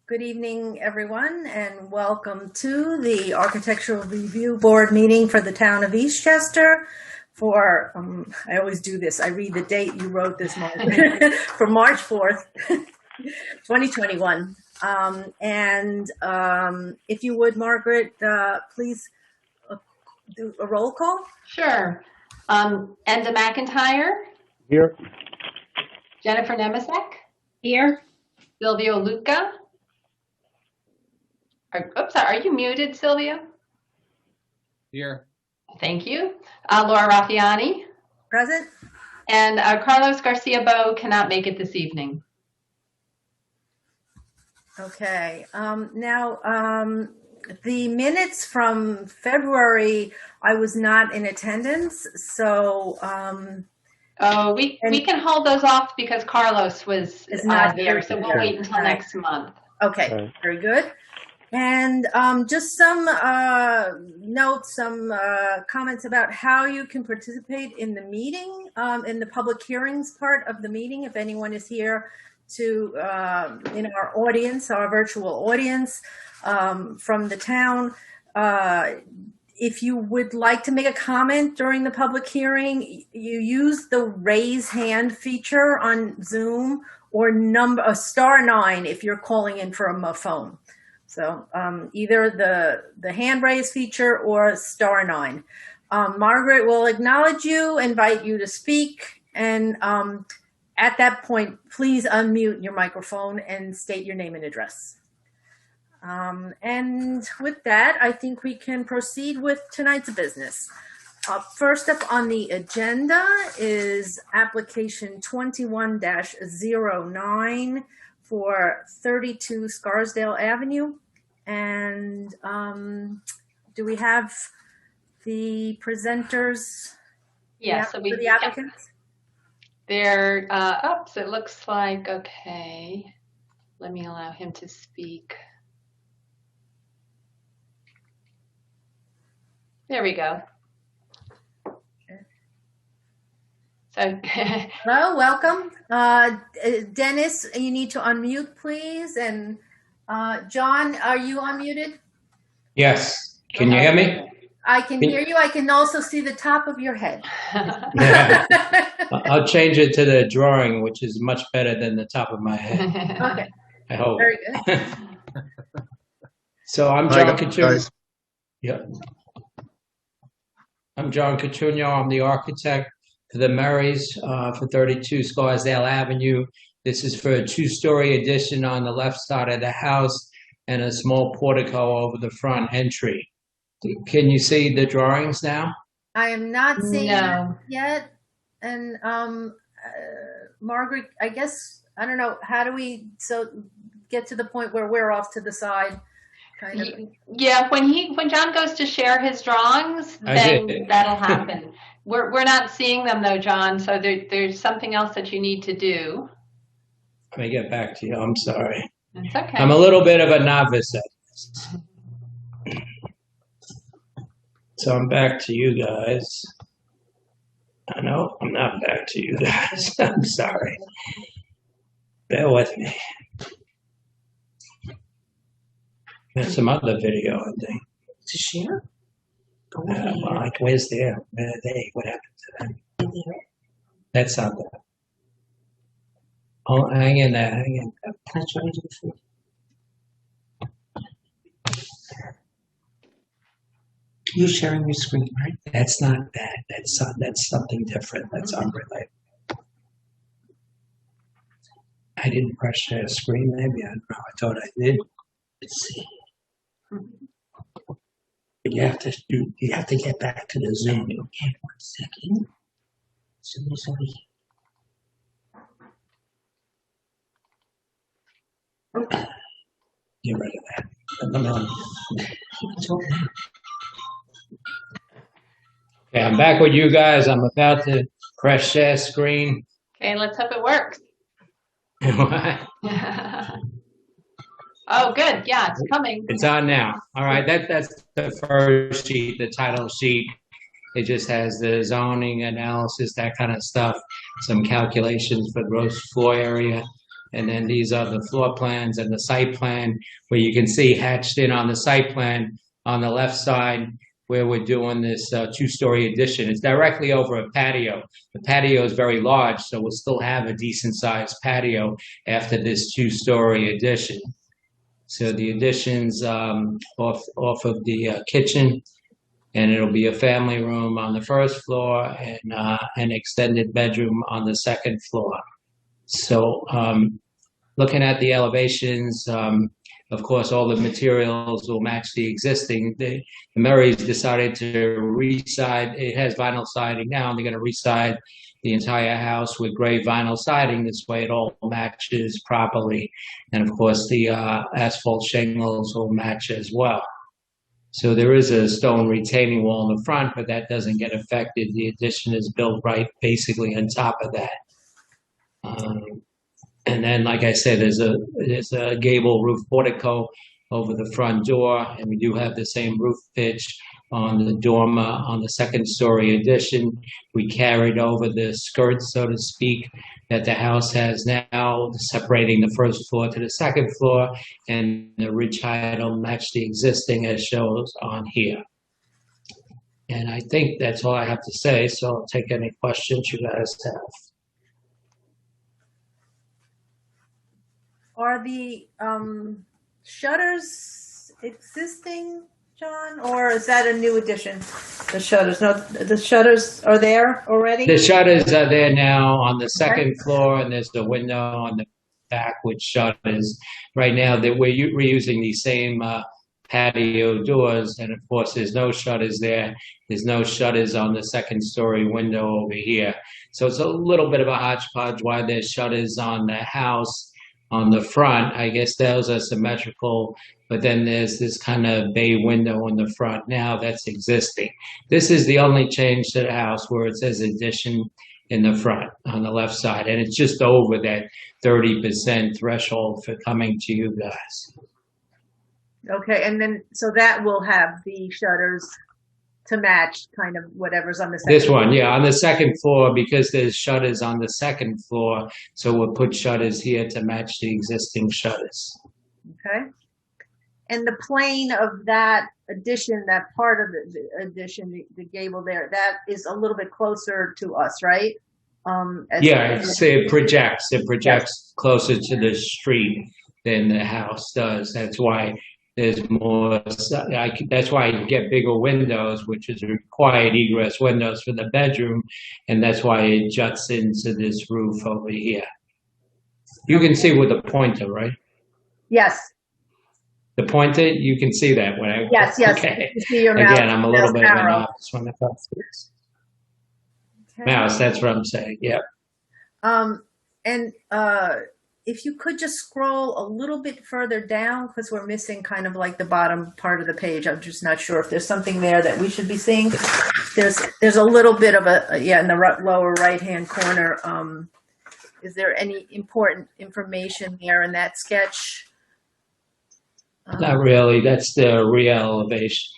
Good evening, everyone, and welcome to the Architectural Review Board meeting for the town of Eastchester for, I always do this, I read the date you wrote this morning, for March 4th, 2021. If you would, Margaret, please do a roll call. Sure. Enda McIntyre. Here. Jennifer Nemesek. Here. Silvio Luca. Are you muted, Silvio? Here. Thank you. Laura Raffiani. Present. And Carlos Garcia-Bo cannot make it this evening. Okay. The minutes from February, I was not in attendance, so we can hold those off because Carlos was not here, so we'll wait until next month. Okay, very good. And just some notes, some comments about how you can participate in the meeting, in the public hearings part of the meeting, if anyone is here to, in our audience, our virtual audience from the town. If you would like to make a comment during the public hearing, you use the raise hand feature on Zoom or *9 if you're calling in from a phone. So either the hand raise feature or *9. Margaret will acknowledge you, invite you to speak, and at that point, please unmute your microphone and state your name and address. And with that, I think we can proceed with tonight's business. First up on the agenda is application 21-09 for 32 Scarsdale Avenue. And do we have the presenters? Yes, so the applicants? They're up, so it looks like, okay. Let me allow him to speak. There we go. So, hello, welcome. Dennis, you need to unmute, please. And John, are you unmuted? Yes. Can you hear me? I can hear you. I can also see the top of your head. Yeah. I'll change it to the drawing, which is much better than the top of my head. Okay. I hope. Very good. So I'm John Coutinho. Yeah. I'm John Coutinho. I'm the architect for the Murrays for 32 Scarsdale Avenue. This is for a 2-story addition on the left side of the house and a small portico over the front entry. Can you see the drawings now? I am not seeing them yet. And Margaret, I guess, I don't know, how do we get to the point where we're off to the side? Kind of. Yeah, when John goes to share his drawings, then that'll happen. We're not seeing them though, John. So there's something else that you need to do. Let me get back to you. I'm sorry. It's okay. I'm a little bit of a novice at this. So I'm back to you guys. I know I'm not back to you guys. I'm sorry. Bear with me. There's some other video, I think. To share? Where's there? Where are they? What happened to them? That's not that. Oh, hang in there. Hang in there. Can I try to do the food? You're sharing your screen, right? That's not that. That's something different. That's unrelated. I didn't press share screen. Maybe I don't know. I thought I did. Let's see. You have to get back to the Zoom. Okay, 1 second. Zoom is over here. Get rid of that. Okay, I'm back with you guys. I'm about to press share screen. Okay, let's hope it works. What? Oh, good. Yeah, it's coming. It's on now. All right, that's the first sheet, the title sheet. It just has the zoning analysis, that kind of stuff, some calculations for gross floor area. And then these are the floor plans and the site plan, where you can see hatched in on the site plan on the left side where we're doing this two-story addition. It's directly over a patio. The patio is very large, so we'll still have a decent-sized patio after this two-story addition. So the addition's off of the kitchen, and it'll be a family room on the first floor and an extended bedroom on the second floor. So looking at the elevations, of course, all the materials will match the existing. The Murrays decided to re-side. It has vinyl siding now, and they're going to re-side the entire house with gray vinyl siding. This way it all matches properly. And of course, the asphalt shingles will match as well. So there is a stone retaining wall in the front, but that doesn't get affected. The addition is built right basically on top of that. And then, like I said, there's a gable roof portico over the front door, and we do have the same roof pitch on the dormer on the second story addition. We carried over the skirt, so to speak, that the house has now, separating the first floor to the second floor, and the ridge height will match the existing as shows on here. And I think that's all I have to say, so I'll take any questions you guys have. Are the shutters existing, John, or is that a new addition? The shutters, no, the shutters are there already? The shutters are there now on the second floor, and there's the window on the back with shutters. Right now, that we're reusing these same patio doors, and of course, there's no shutters there. There's no shutters on the second story window over here. So it's a little bit of a hodgepodge why there's shutters on the house. On the front, I guess those are symmetrical, but then there's this kind of bay window in the front now that's existing. This is the only change to the house where it says addition in the front on the left side, and it's just over that 30% threshold for coming to you guys. Okay, and then, so that will have the shutters to match kind of whatever's on the second This one, yeah, on the second floor, because there's shutters on the second floor, so we'll put shutters here to match the existing shutters. Okay. And the plane of that addition, that part of the addition, the gable there, that is a little bit closer to us, right? Yeah, it projects. It projects closer to the street than the house does. That's why there's more. That's why you get bigger windows, which is required egress windows for the bedroom, and that's why it juts into this roof over here. You can see with the pointer, right? Yes. The pointer, you can see that when I. Yes, yes. Okay. You see your mouse. Again, I'm a little bit of an arrow. office when it comes to this. Okay. Mouse, that's what I'm saying. Yep. And if you could just scroll a little bit further down, because we're missing kind of like the bottom part of the page. I'm just not sure if there's something there that we should be seeing. There's a little bit of a, yeah, in the lower right-hand corner. Is there any important information there in that sketch? Not really. That's the rear elevation.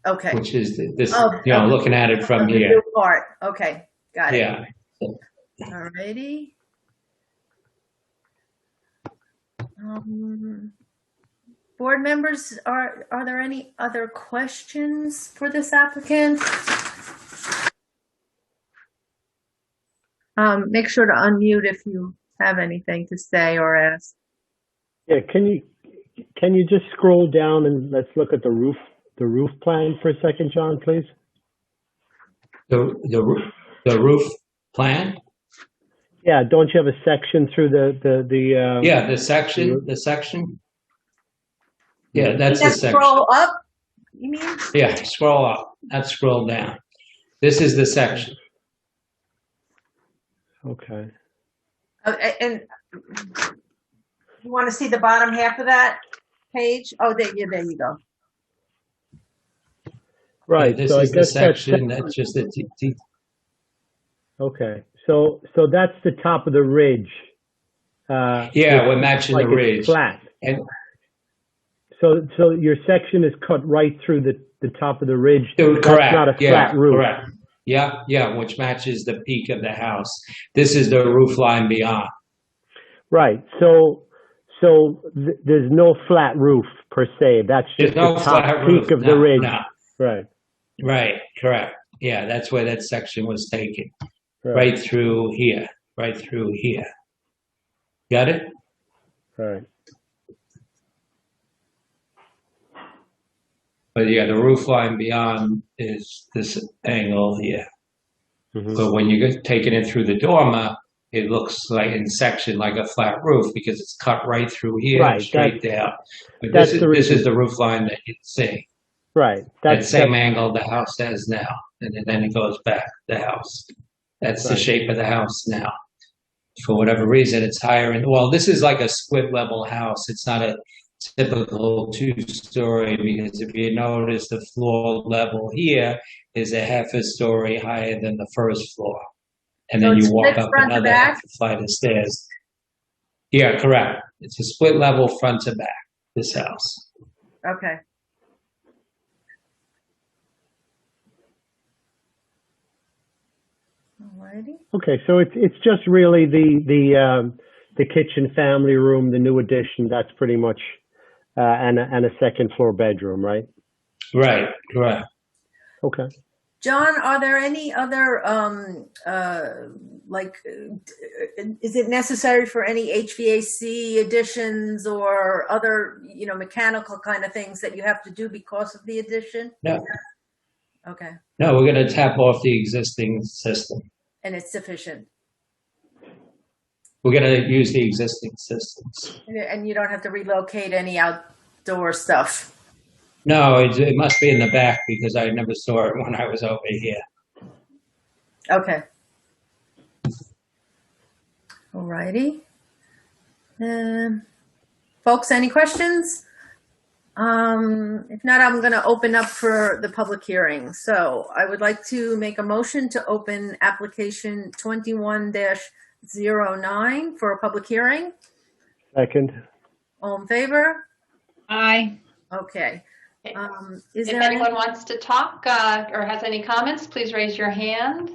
Okay. Which is this, looking at it from here. The part. Okay, got it. Yeah. All righty. Board members, are there any other questions for this applicant? Make sure to unmute if you have anything to say or ask. Yeah, can you just scroll down and let's look at the roof plan for a second, John, please? The roof plan? Yeah, don't you have a section through the yeah, the section. Yeah, that's the section. Scroll up, you mean? Yeah, scroll up, not scroll down. This is the section. Okay. And you want to see the bottom half of that page? Oh, there you go. Right. This so is I guess the section. That's just the T. Okay. So that's the top of the ridge. Yeah, we're matching like the ridge. It's flat. And so your section is cut right through the top of the ridge. Correct. That's not a flat roof. Correct. Yeah, which matches the peak of the house. This is the roof line beyond. Right. There's no flat roof per se. That's just There's no the top flat peak roof. of the No, ridge. no. Right. Right, correct. Yeah, that's where that section was taken. Right. Right through here. Right through here. Got it? Right. But yeah, the roof line beyond is this angle here. Mm-hmm. But when you take it in through the dormer, it looks like in section like a flat roof because it's cut right through here Right, and straight down. But that's this the is reason. the roof line that you see. Right. That same angle the house has now, and then it goes back, the house. That's the Right. shape of the house now. For whatever reason, it's higher. And well, this is like a split level house. It's not a typical two-story because if you notice, the floor level here is a half a story higher than the first floor. And So then it's you walk split up front to another back? half a flight of stairs. Yeah, correct. It's a split level front to back, this house. Okay. Alrighty. Okay, so it's just really the kitchen, family room, the new addition. That's pretty much and a second floor bedroom, right? Right, correct. Okay. John, are there any other, is it necessary for any HVAC additions or other, mechanical kind of things that you have to do because of the addition? No. Okay. No, we're going to tap off the existing system. And it's sufficient? We're going to use the existing systems. And you don't have to relocate any outdoor stuff? No, it must be in the back because I never saw it when I was over here. Okay. All righty. Folks, any questions? If not, I'm going to open up for the public hearing. So I would like to make a motion to open application 21-09 for a public hearing. Second. All in favor? Aye. Okay. If anyone wants to talk or has any comments, please raise your hand.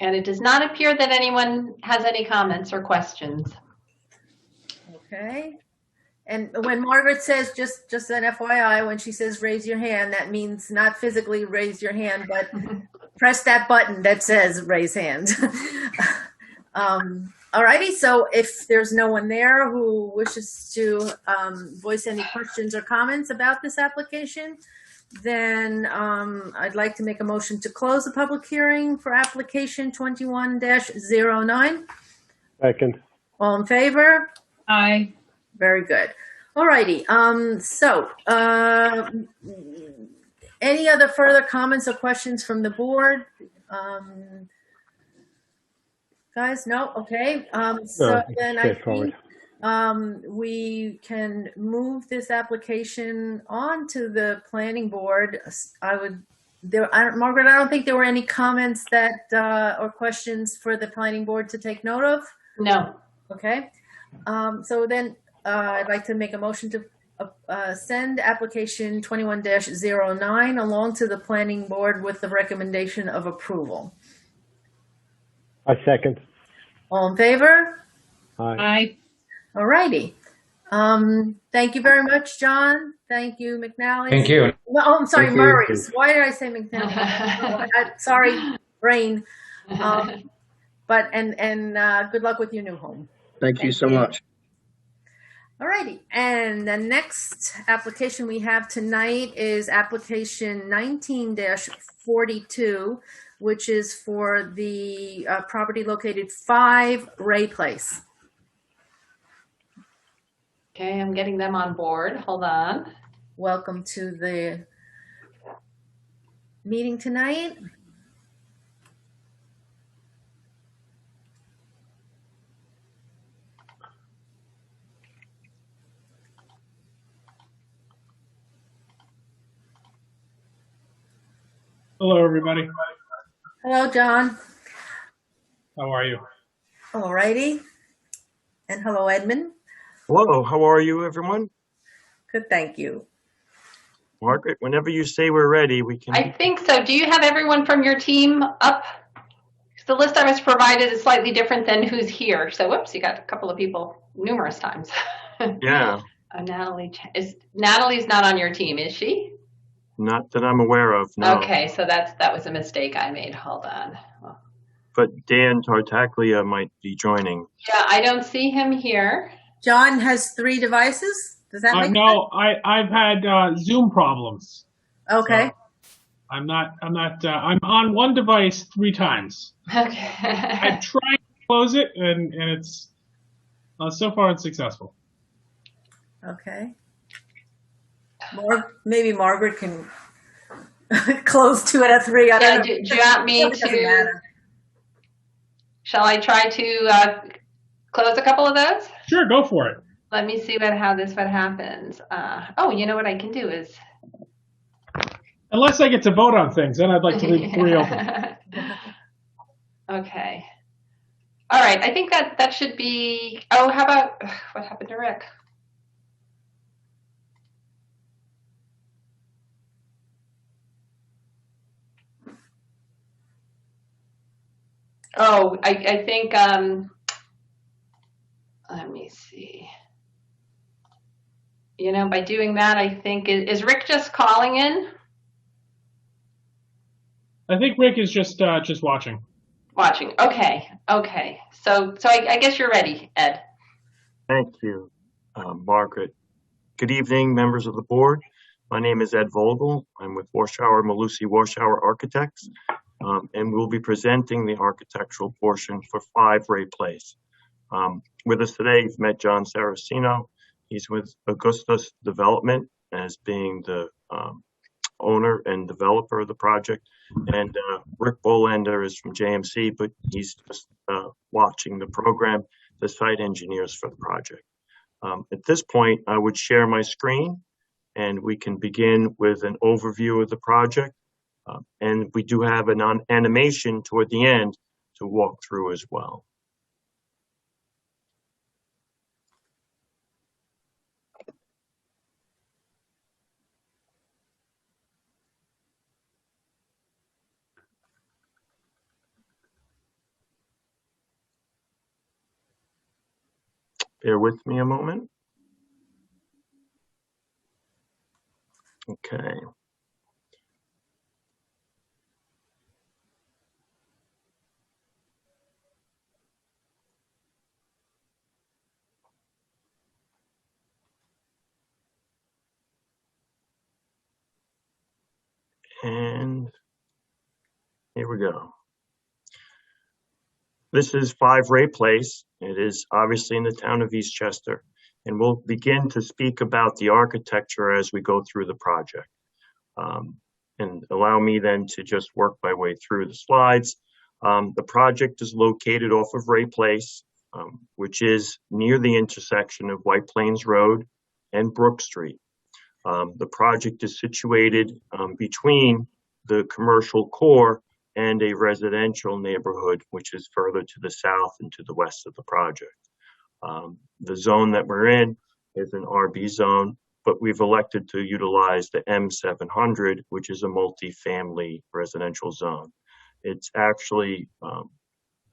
And it does not appear that anyone has any comments or questions. Okay. And when Margaret says, just an FYI, when she says raise your hand, that means not physically raise your hand, but press that button that says raise hand. All righty, so if there's no one there who wishes to voice any questions or comments about this application, then I'd like to make a motion to close the public hearing for application 21-09. Second. All in favor? Aye. Very good. All righty, any other further comments or questions from the board? Guys, no? Okay. So then I think we can move this application on to the planning board. Margaret, I don't think there were any comments or questions for the planning board to take note of? No. Okay. So then I'd like to make a motion to send application 21-09 along to the planning board with the recommendation of approval. I second. All in favor? Aye. Aye. All righty. Thank you very much, John. Thank you, McNally. Thank you. Oh, I'm sorry, Thank you. Murray's. Why did I say McNally? Sorry, brain. But good luck with your new home. Thank you so much. All righty. And the next application we have tonight is application 19-42, which is for the property located 5 Ray Place. Okay, I'm getting them on board. Hold on. Welcome to the meeting tonight. Hello, everybody. Hello, John. How are you? All righty. And hello, Edmund. Hello, how are you, everyone? Good, thank you. Margaret, whenever you say we're ready, we can. I think so. Do you have everyone from your team up The list I was provided is slightly different than who's here. So, whoops, you got a couple of people numerous times. Yeah, Natalie's not on your team, is she? not that I'm aware of, no. Okay, so that was a mistake I made. Hold on. But Dan Tartaglia might be joining. Yeah, I don't see him here. John has 3 devices. Does that make sense? No, I've had Zoom problems. Okay. So I'm on one device 3 times. Okay. I tried to close it and it's so far unsuccessful. Okay. Maybe Margaret can close 2 out of 3. I don't know. Do you want me It doesn't to? matter. Shall I try to close a couple of those? Sure, go for it. Let me see what happens. You know what I can do is. Unless I get to vote on things, then I'd like to leave 3 open. Okay. All right. I think that should be. Oh, how about what happened to Rick? Oh, I think. Let me see. By doing that, I think is Rick just calling in? I think Rick is just watching. Watching. Okay. So I guess you're ready, Ed. Thank you, Margaret. Good evening, members of the board. My name is Ed Vogel. I'm with Warshauer Malusi Warshauer Architects, and we'll be presenting the architectural portion for 5 Ray Place. With us today, you've met John Saracino. He's with Augustus Development as being the owner and developer of the project. And Rick Bolender is from JMC, but he's just watching the program, the site engineers for the project. At this point, I would share my screen and we can begin with an overview of the project. And we do have an animation toward the end to walk through as well. Bear with me a moment. Okay. And here we go. This is 5 Ray Place. It is obviously in the town of Eastchester, and we'll begin to speak about the architecture as we go through the project. And allow me then to just work my way through the slides. The project is located off of Ray Place, which is near the intersection of White Plains Road and Brook Street. The project is situated between the commercial core and a residential neighborhood, which is further to the south and to the west of the project. The zone that we're in is an RB zone, but we've elected to utilize the M700, which is a multi-family residential zone. It's actually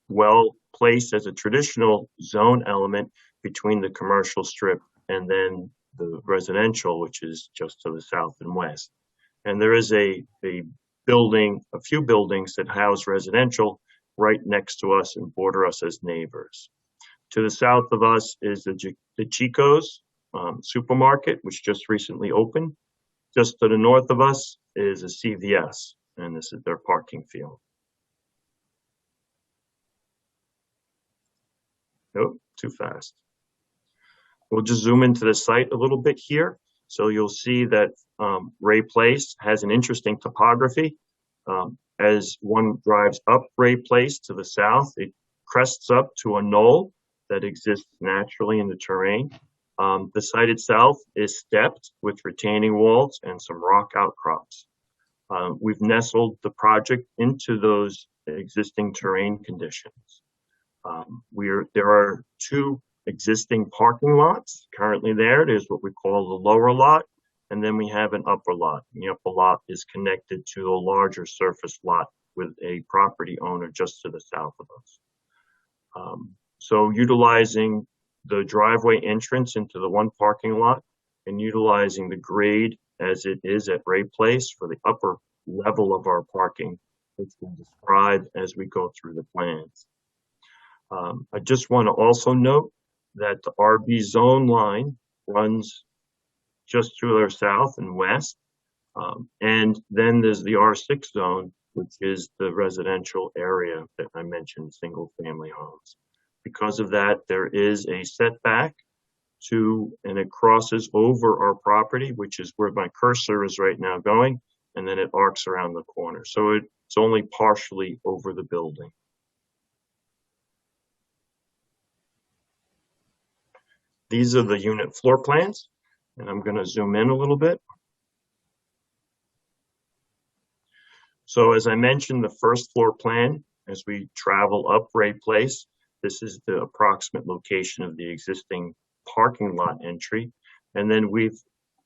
well placed as a traditional zone element between the commercial strip and then the residential, which is just to the south and west. And there is a few buildings that house residential right next to us and border us as neighbors. To the south of us is the Chico's supermarket, which just recently opened. Just to the north of us is a CVS, and this is their parking field. Nope, too fast. We'll just zoom into the site a little bit here. So you'll see that Ray Place has an interesting topography. As one drives up Ray Place to the south, it crests up to a knoll that exists naturally in the terrain. The site itself is stepped with retaining walls and some rock outcrops. We've nestled the project into those existing terrain conditions. There are 2 existing parking lots currently there. There's what we call the lower lot, and then we have an upper lot. And the upper lot is connected to a larger surface lot with a property owner just to the south of us. So utilizing the driveway entrance into the one parking lot and utilizing the grade as it is at Ray Place for the upper level of our parking, which we'll describe as we go through the plans. I just want to also note that the RB zone line runs just to our south and west. And then there's the R6 zone, which is the residential area that I mentioned, single family homes. Because of that, there is a setback and it crosses over our property, which is where my cursor is right now going, and then it arcs around the corner. So it's only partially over the building. These are the unit floor plans, and I'm going to zoom in a little bit. So as I mentioned, the first floor plan, as we travel up Ray Place, this is the approximate location of the existing parking lot entry. And then we've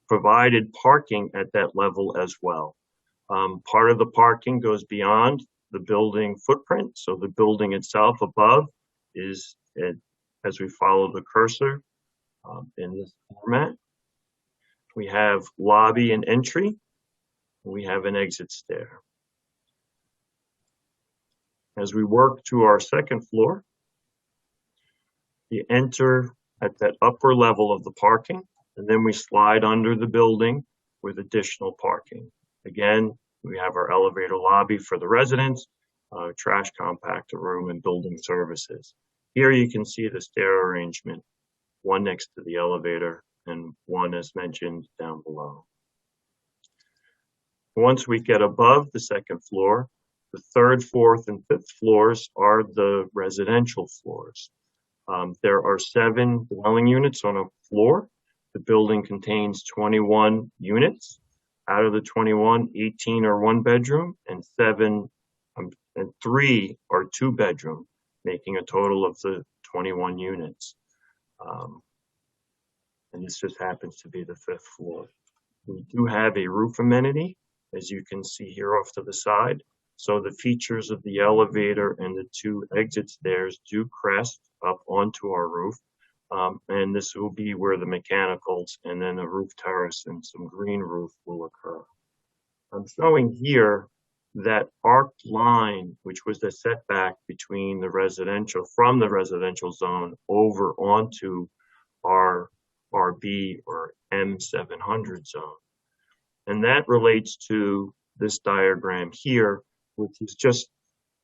provided parking at that level as well. Part of the parking goes beyond the building footprint. So the building itself above is, as we follow the cursor in this format, we have lobby and entry. We have an exit stair. As we work to our second floor, you enter at that upper level of the parking, and then we slide under the building with additional parking. Again, we have our elevator lobby for the residents, trash compactor room, and building services. Here you can see the stair arrangement, one next to the elevator and one, as mentioned, down below. Once we get above the second floor, the third, fourth, and fifth floors are the residential floors. There are 7 dwelling units on a floor. The building contains 21 units. Out of the 21, 18 are 1 bedroom and 3 are 2 bedroom, making a total of the 21 units. And this just happens to be the 5th floor. We do have a roof amenity, as you can see here off to the side. So the features of the elevator and the 2 exit stairs do crest up onto our roof. And this will be where the mechanicals and then a roof terrace and some green roof will occur. I'm showing here that arced line, which was the setback between the residential, from the residential zone over onto our RB or M700 zone. And that relates to this diagram here, which is just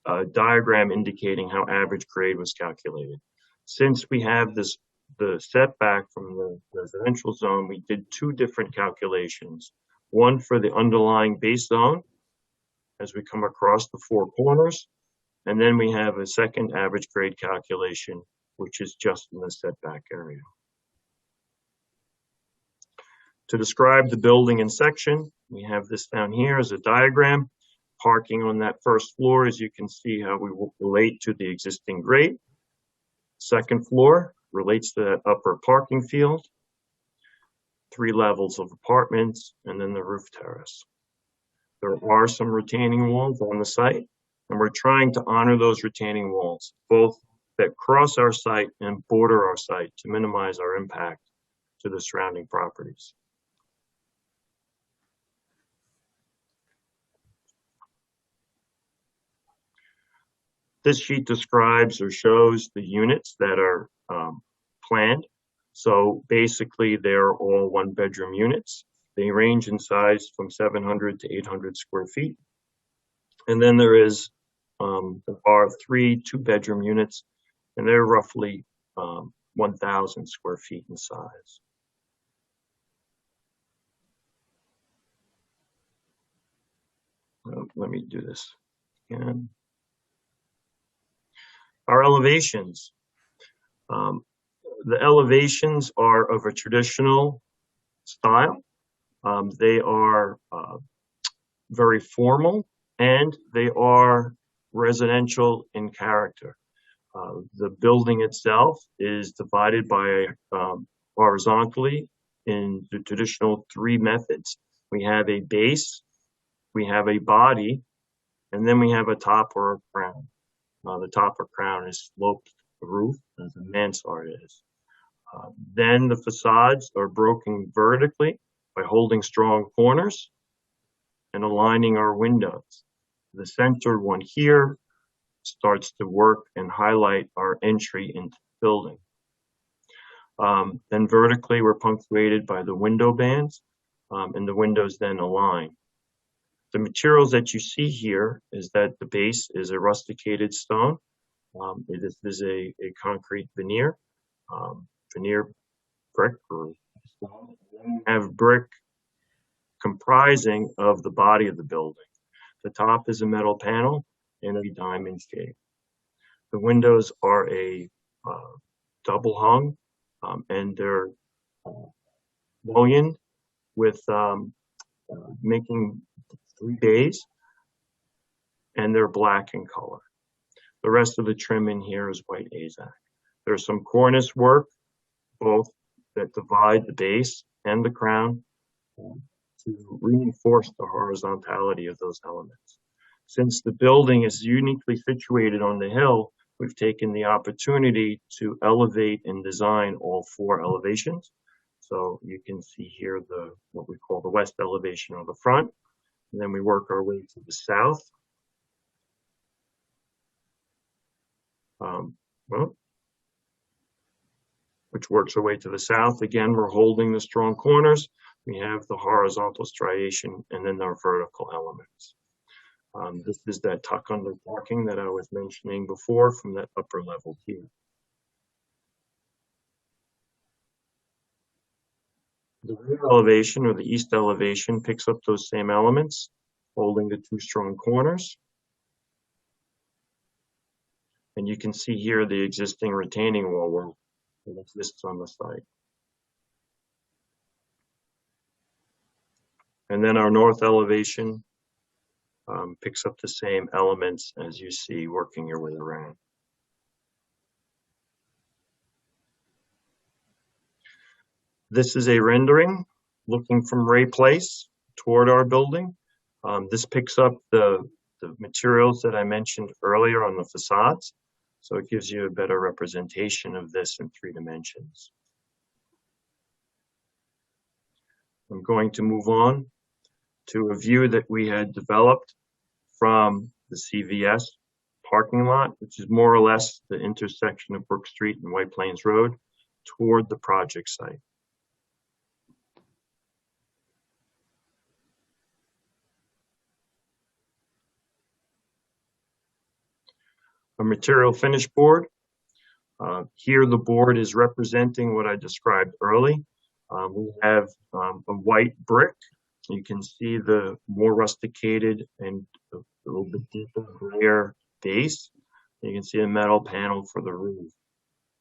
a diagram indicating how average grade was calculated. Since we have the setback from the residential zone, we did 2 different calculations. One for the underlying base zone, as we come across the 4 corners, and then we have a second average grade calculation, which is just in the setback area. To describe the building in section, we have this down here as a diagram. Parking on that first floor, as you can see how we will relate to the existing grade. Second floor relates to that upper parking field, 3 levels of apartments, and then the roof terrace. There are some retaining walls on the site, and we're trying to honor those retaining walls, both that cross our site and border our site to minimize our impact to the surrounding properties. This sheet describes or shows the units that are planned. So basically, they're all 1-bedroom units. They range in size from 700 to 800 square feet. And then there are 3 2-bedroom units, and they're roughly 1,000 square feet in size. Let me do this again. Our elevations. The elevations are of a traditional style. They are very formal, and they are residential in character. The building itself is divided by horizontally in the traditional 3 methods. We have a base, we have a body, And then we have a top or a crown. The top or crown is sloped roof, as a mansard is. Then the facades are broken vertically by holding strong corners and aligning our windows. The center one here starts to work and highlight our entry into the building. Then vertically, we're punctuated by the window bands, and the windows then align. The materials that you see here is that the base is a rusticated stone. It is a concrete veneer, veneer brick, or stone. We have brick comprising of the body of the building. The top is a metal panel in a diamond shape. The windows are a double hung, and they're mullioned with making 3 bays, and they're black in color. The rest of the trim in here is white AZAC. There's some cornice work, both that divide the base and the crown, to reinforce the horizontality of those elements. Since the building is uniquely situated on the hill, we've taken the opportunity to elevate and design all 4 elevations. So you can see here what we call the west elevation on the front, and then we work our way to the south. Which works our way to the south. Again, we're holding the strong corners. We have the horizontal striation and then our vertical elements. This is that tuck under parking that I was mentioning before from that upper level here. The rear elevation, or the east elevation, picks up those same elements, holding the 2 strong corners. And you can see here the existing retaining wall work that exists on the site. And then our north elevation picks up the same elements as you see working your way around. This is a rendering looking from Ray Place toward our building. This picks up the materials that I mentioned earlier on the facades. So it gives you a better representation of this in 3 dimensions. I'm going to move on to a view that we had developed from the CVS parking lot, which is more or less the intersection of Brook Street and White Plains Road, toward the project site. A material finish board. Here the board is representing what I described early. We have a white brick. You can see the more rusticated and a little bit deeper grayer base. You can see a metal panel for the roof.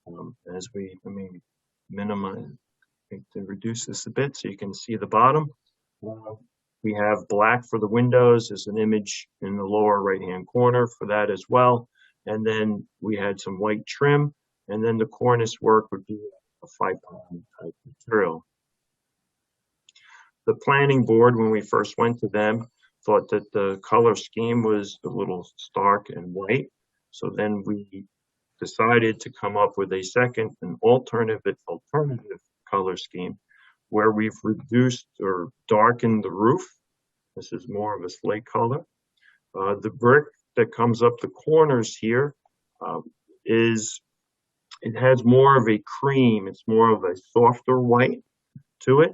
Let me minimize, to reduce this a bit so you can see the bottom. We have black for the windows. There's an image in the lower right-hand corner for that as well. And then we had some white trim, and then the cornice work would be a 5-pound type material. The planning board, when we first went to them, thought that the color scheme was a little stark and white. So then we decided to come up with a second, an alternative color scheme, where we've reduced or darkened the roof. This is more of a slate color. The brick that comes up the corners here it has more of a cream. It's more of a softer white to it.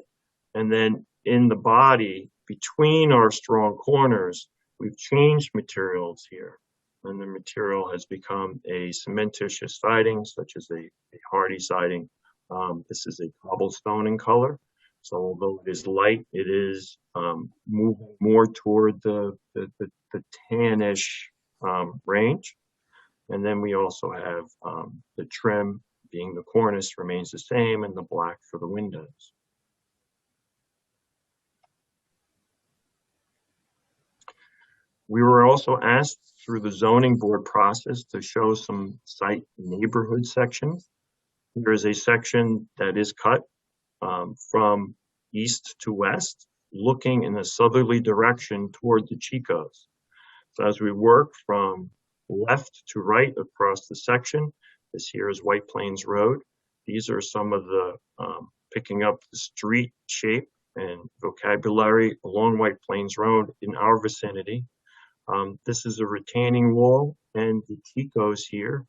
And then in the body, between our strong corners, we've changed materials here. And the material has become a cementitious siding, such as a hardy siding. This is a cobblestone in color. So although it is light, it is moving more toward the tannish range. And then we also have the trim, being the cornice, remains the same, and the black for the windows. We were also asked through the zoning board process to show some site neighborhood sections. There is a section that is cut from east to west, looking in a southerly direction toward the Chicos. So as we work from left to right across the section, this here is White Plains Road. These are some of the picking up the street shape and vocabulary along White Plains Road in our vicinity. This is a retaining wall and the Ticos here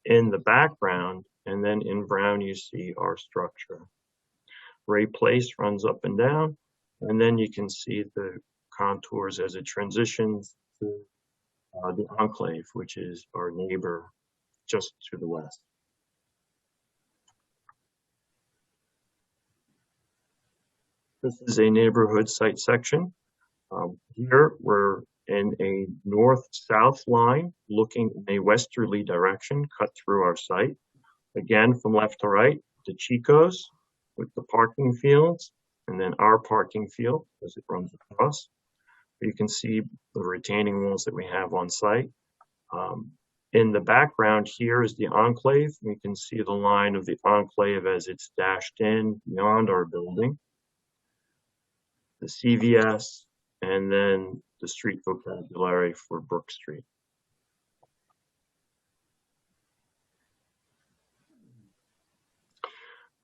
in the background, and then in brown you see our structure. Ray Place runs up and down, and then you can see the contours as it transitions to the Enclave, which is our neighbor just to the west. This is a neighborhood site section. Here we're in a north-south line looking in a westerly direction cut through our site. Again, from left to right, the Chicos with the parking fields, and then our parking field as it runs across. You can see the retaining walls that we have on site. In the background here is the Enclave. We can see the line of the Enclave as it's dashed in beyond our building. The CVS, and then the street vocabulary for Brook Street.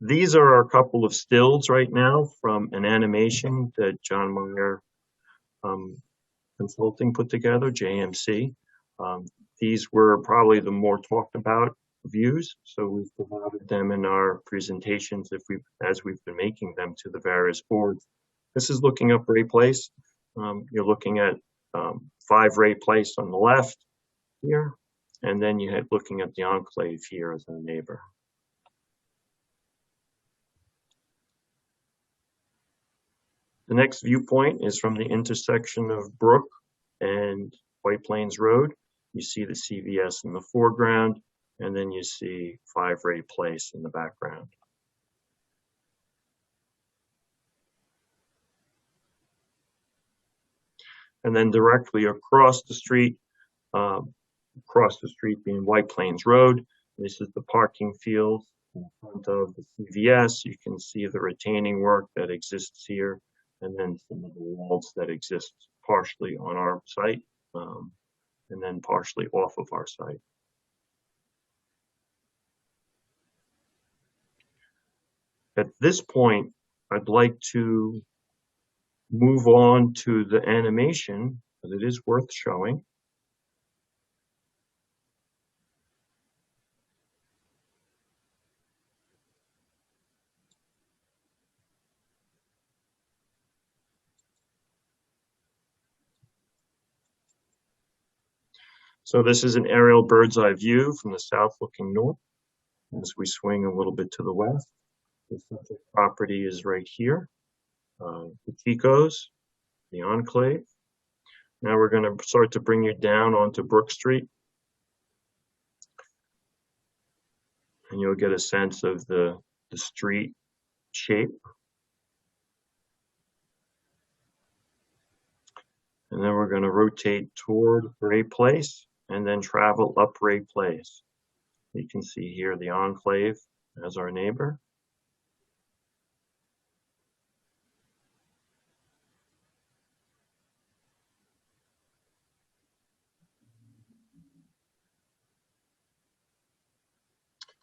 These are a couple of stills right now from an animation that John Meyer Consulting put together, JMC. These were probably the more talked about views, so we've provided them in our presentations as we've been making them to the various boards. This is looking up Ray Place. You're looking at 5 Ray Place on the left here, and then you had looking at the Enclave here as our neighbor. The next viewpoint is from the intersection of Brook and White Plains Road. You see the CVS in the foreground, and then you see 5 Ray Place in the background. And then directly across the street being White Plains Road. This is the parking field in front of the CVS. You can see the retaining work that exists here, and then some of the walls that exist partially on our site, and then partially off of our site. At this point, I'd like to move on to the animation, because it is worth showing. So this is an aerial bird's eye view from the south looking north as we swing a little bit to the west. The subject property is right here. The Ticos, the Enclave. Now we're going to start to bring you down onto Brook Street. And you'll get a sense of the street shape. And then we're going to rotate toward Ray Place and then travel up Ray Place. You can see here the Enclave as our neighbor.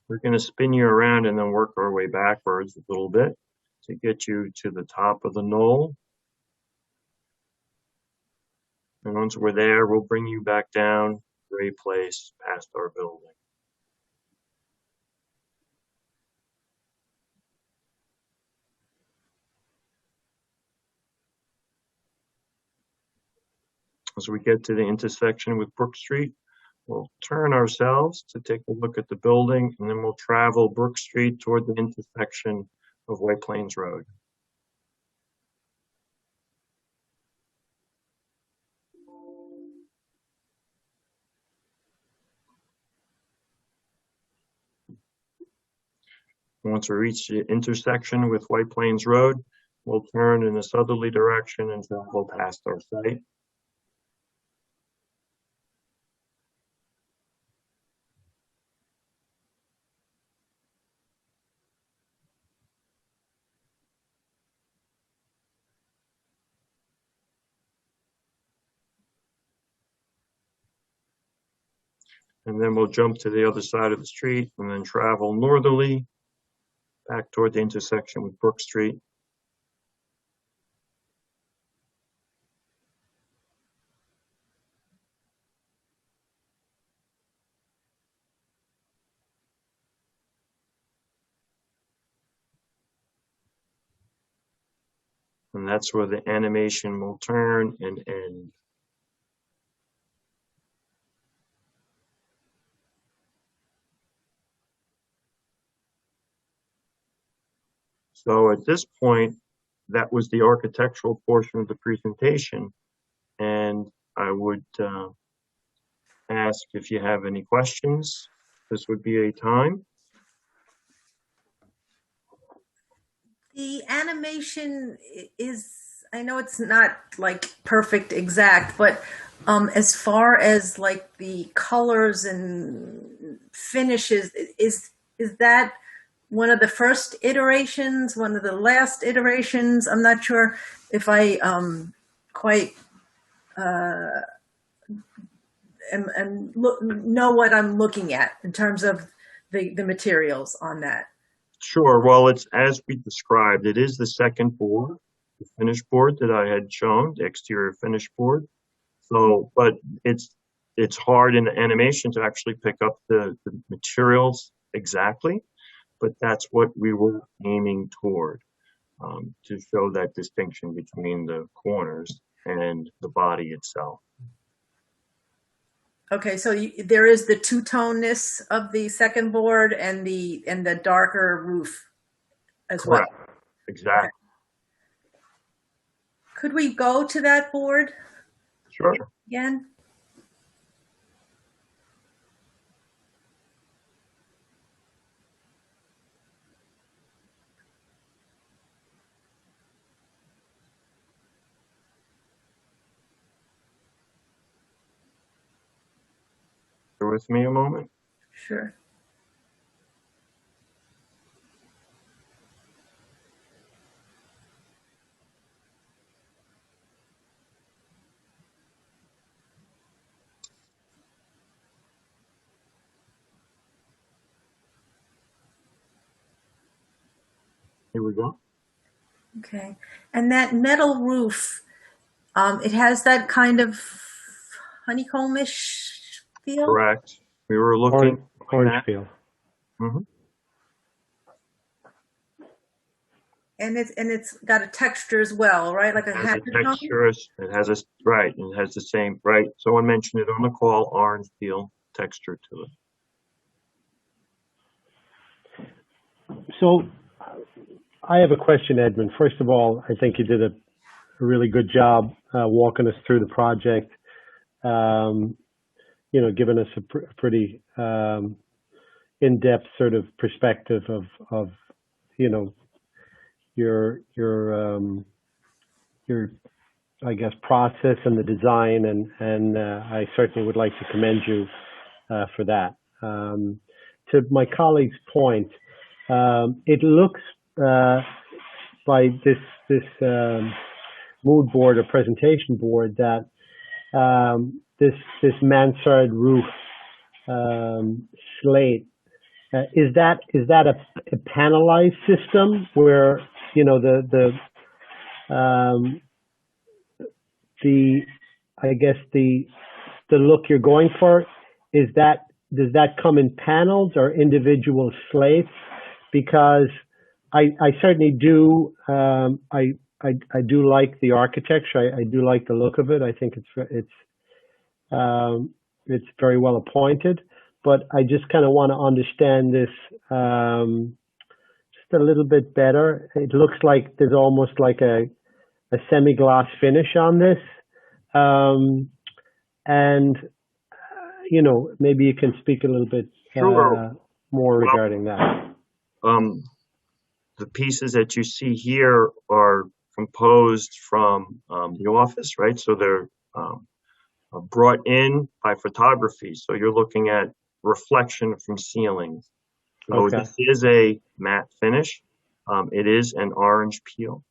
We're going to spin you around and then work our way backwards a little bit to get you to the top of the knoll. And once we're there, we'll bring you back down Ray Place past our building. As we get to the intersection with Brook Street, we'll turn ourselves to take a look at the building, and then we'll travel Brook Street toward the intersection of White Plains Road. Once we reach the intersection with White Plains Road, we'll turn in a southerly direction and travel past our site. And then we'll jump to the other side of the street and then travel northerly back toward the intersection with Brook Street. And that's where the animation will turn and end. So at this point, that was the architectural portion of the presentation. And I would ask if you have any questions. This would be a time. The animation is, I know it's not like perfect exact, but as far as like the colors and finishes, is that one of the first iterations, one of the last iterations? I'm not sure if I quite know what I'm looking at in terms of the materials on that. Sure. Well, it's as we described. It is the second board, the finished board that I had shown, the exterior finished board. So, but it's hard in the animation to actually pick up the materials exactly, but that's what we were aiming toward, to show that distinction between the corners and the body itself. Okay, so there is the two-toneness of the second board and the darker roof as Correct. well. Exactly. Could we go to that board Sure. again? Bear with me a moment. Sure. Here we go. Okay, and that metal roof, it has that kind of honeycombish feel? Correct. We were looking Orange peel. Mm-hmm. And it's got a texture as well, right? Like a It has a honeycomb? texture. It has a right. It has the same right. Someone mentioned it on the call. Orange peel texture to it. So I have a question, Edmund. First of all, I think you did a really good job walking us through the project. Giving us a pretty in-depth sort of perspective of your I guess process and the design, and I certainly would like to commend you for that. To my colleague's point, it looks by this mood board or presentation board that this mansard roof slate is that a panelized system where I guess the look you're going for does that come in panels or individual slates? Because I certainly do I do like the architecture. I do like the look of it. I think it's very well appointed. But I just kind of want to understand this just a little bit better. It looks like there's almost like a semi-gloss finish on this, and maybe you can speak a little bit more regarding that. The pieces that you see here are composed from the office, right? So they're brought in by photography. So you're looking at reflection from ceilings. So Okay. This is a matte finish. It is an orange peel.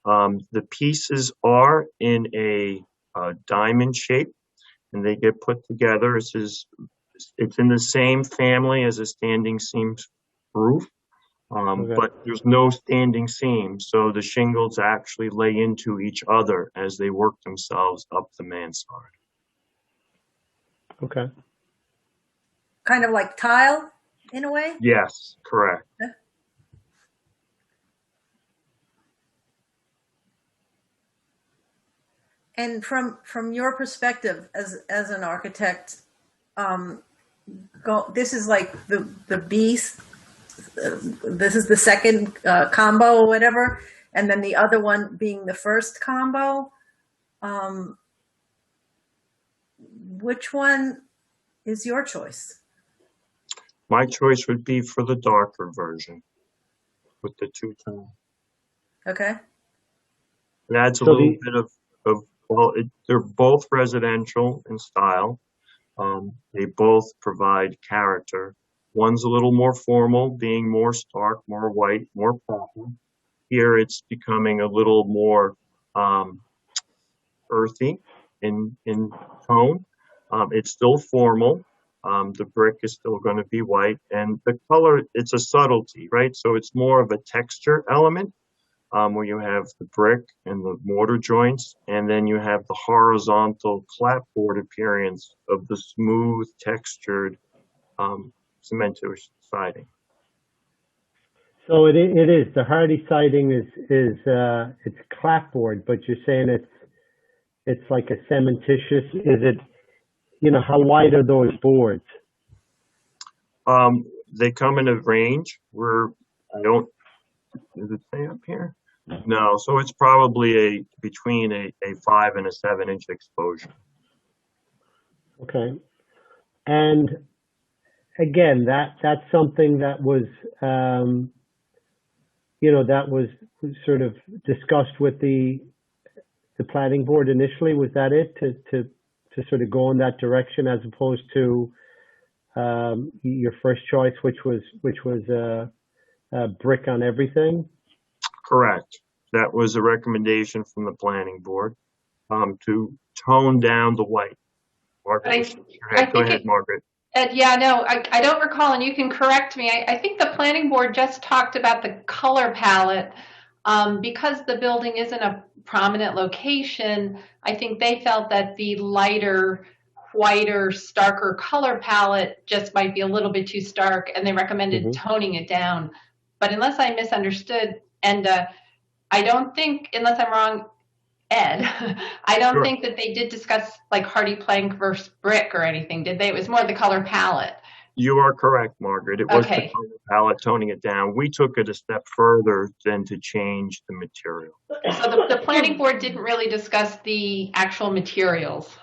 The pieces are in a diamond shape, and they get put together. This is It's in the same family as a standing seam roof, Okay. but there's no standing seam, so the shingles actually lay into each other as they work themselves up the mansard. Okay. Kind of like tile in a way? Yes, correct. And from your perspective as an architect, this is like the beast. This is the second combo or whatever, and then the other one being the first combo. Which one is your choice? My choice would be for the darker version with the two-tone. Okay. It adds a So little bit of well, they're both residential in style. They both provide character. One's a little more formal, being more stark, more white, more proper. Here it's becoming a little more earthy in tone. It's still formal. The brick is still going to be white, and the color, it's a subtlety, right? So it's more of a texture element, where you have the brick and the mortar joints, and then you have the horizontal clapboard appearance of the smooth textured cementous siding. So it is the hardy siding is it's clapboard, but you're saying it's like a cementitious. Is it, how wide are those boards? They come in a range where does it say up here? No, so it's probably between a 5 and a 7-inch exposure. Okay. And again, that's something that was, that was sort of discussed with the planning board initially. Was that it, to sort of go in that direction as opposed to your first choice, which was brick on everything? Correct. That was a recommendation from the planning board, to tone down the white. Margaret, go ahead, Margaret. Yeah, no, I don't recall, and you can correct me. I think the planning board just talked about the color palette. Because the building isn't a prominent location, I think they felt that the lighter, whiter, starker color palette just might be a little bit too stark, and they recommended toning it down. But unless I misunderstood, and I don't think, unless I'm wrong, Ed, I don't think that they did discuss like hardy plank versus brick or anything, did they? It was more the color palette. You are correct, Margaret. It was the color palette, toning it down. We took it a step further than to change the material. So the planning board didn't really discuss the actual materials.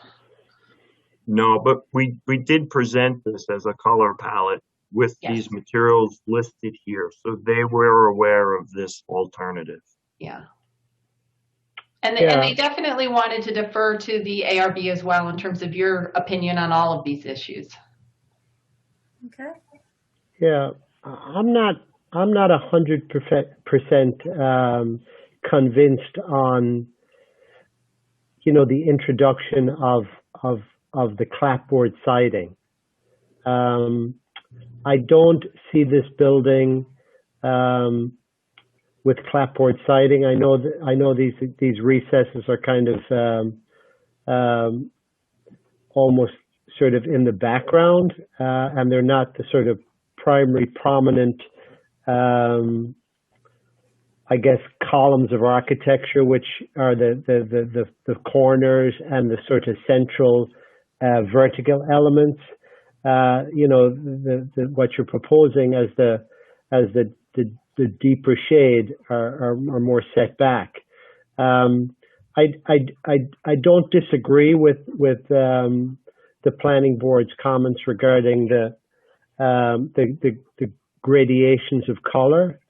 No, but we did present this as a color palette with these materials listed here. So they were aware of this alternative. Yeah. And they definitely wanted to defer to the ARB as well in terms of your opinion on all of these issues. Okay. Yeah, I'm not 100% convinced on, the introduction of the clapboard siding. I don't see this building with clapboard siding. I know these recesses are kind of almost sort of in the background, and they're not the sort of primary prominent, I guess, columns of architecture, which are the corners and the sort of central vertical elements. What you're proposing as the deeper shade are more set back. I don't disagree with the planning board's comments regarding the gradations of color.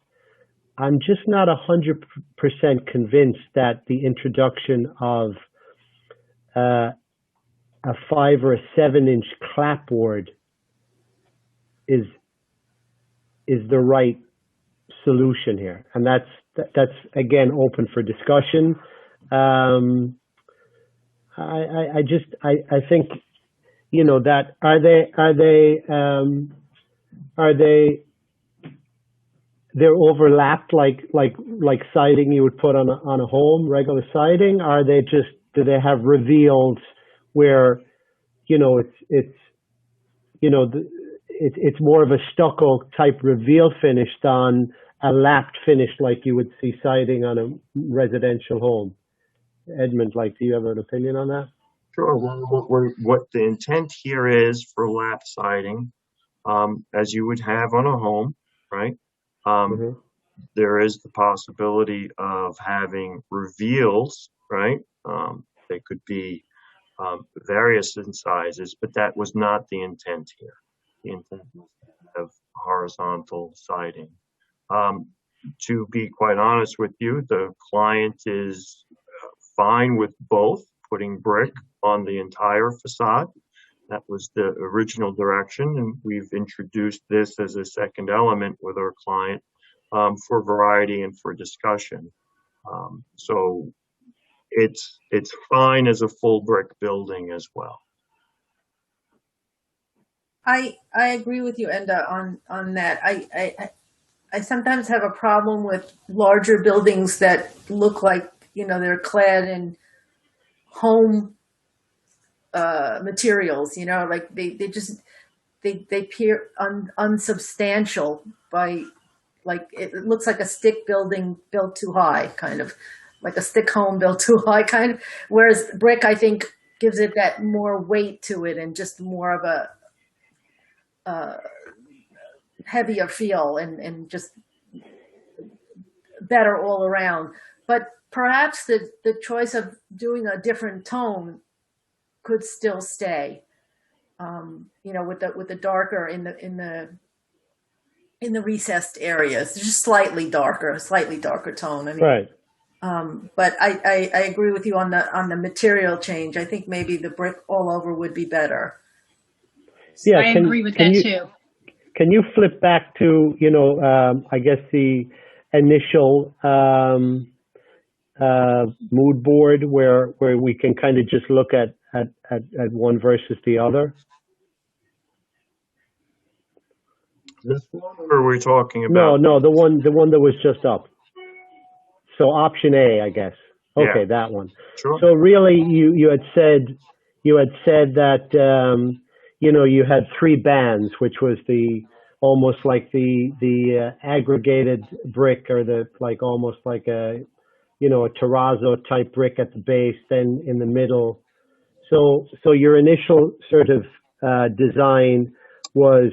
I'm just not 100% convinced that the introduction of a 5 or a 7-inch clapboard is the right solution here, and that's again open for discussion. I think you know, that are they they're overlapped like siding you would put on a home, regular siding? Are they just, do they have reveals where, you know, it's you know, it's more of a stucco type reveal finish than a lapped finish like you would see siding on a residential home? Edmund, like, do you have an opinion on that? Sure. Well, what the intent here is for lap siding, as you would have on a home, right? Mm-hmm. There is the possibility of having reveals, right? They could be various in sizes, but that was not the intent here. The intent was to have horizontal siding. To be quite honest with you, the client is fine with both, putting brick on the entire facade. That was the original direction, and we've introduced this as a second element with our client for variety and for discussion. So it's fine as a full brick building as well. I agree with you, Enda, on that. I sometimes have a problem with larger buildings that look like, you know, they're clad in home materials, you know, like they appear unsubstantial by, like, it looks like a stick building built too high, kind of like a stick home built too high, kind of. Whereas brick, I think, gives it that more weight to it and just more of a heavier feel and just better all around. But perhaps the choice of doing a different tone could still stay, you know, with the darker in the recessed areas, just slightly darker tone. I mean, Right. But I agree with you on the material change. I think maybe the brick all over would be better. Yeah, I agree with that too. Can you flip back to, you know, I guess the initial mood board where we can kind of just look at one versus the other? This one, or we're talking about? No, the one that was just up. So option A, I guess. Okay, Yeah. that one. Sure. So really, you had said that you know, you had three bands, which was almost like the aggregated brick, or almost like a, you know, a terrazzo type brick at the base, then in the middle. So your initial sort of design was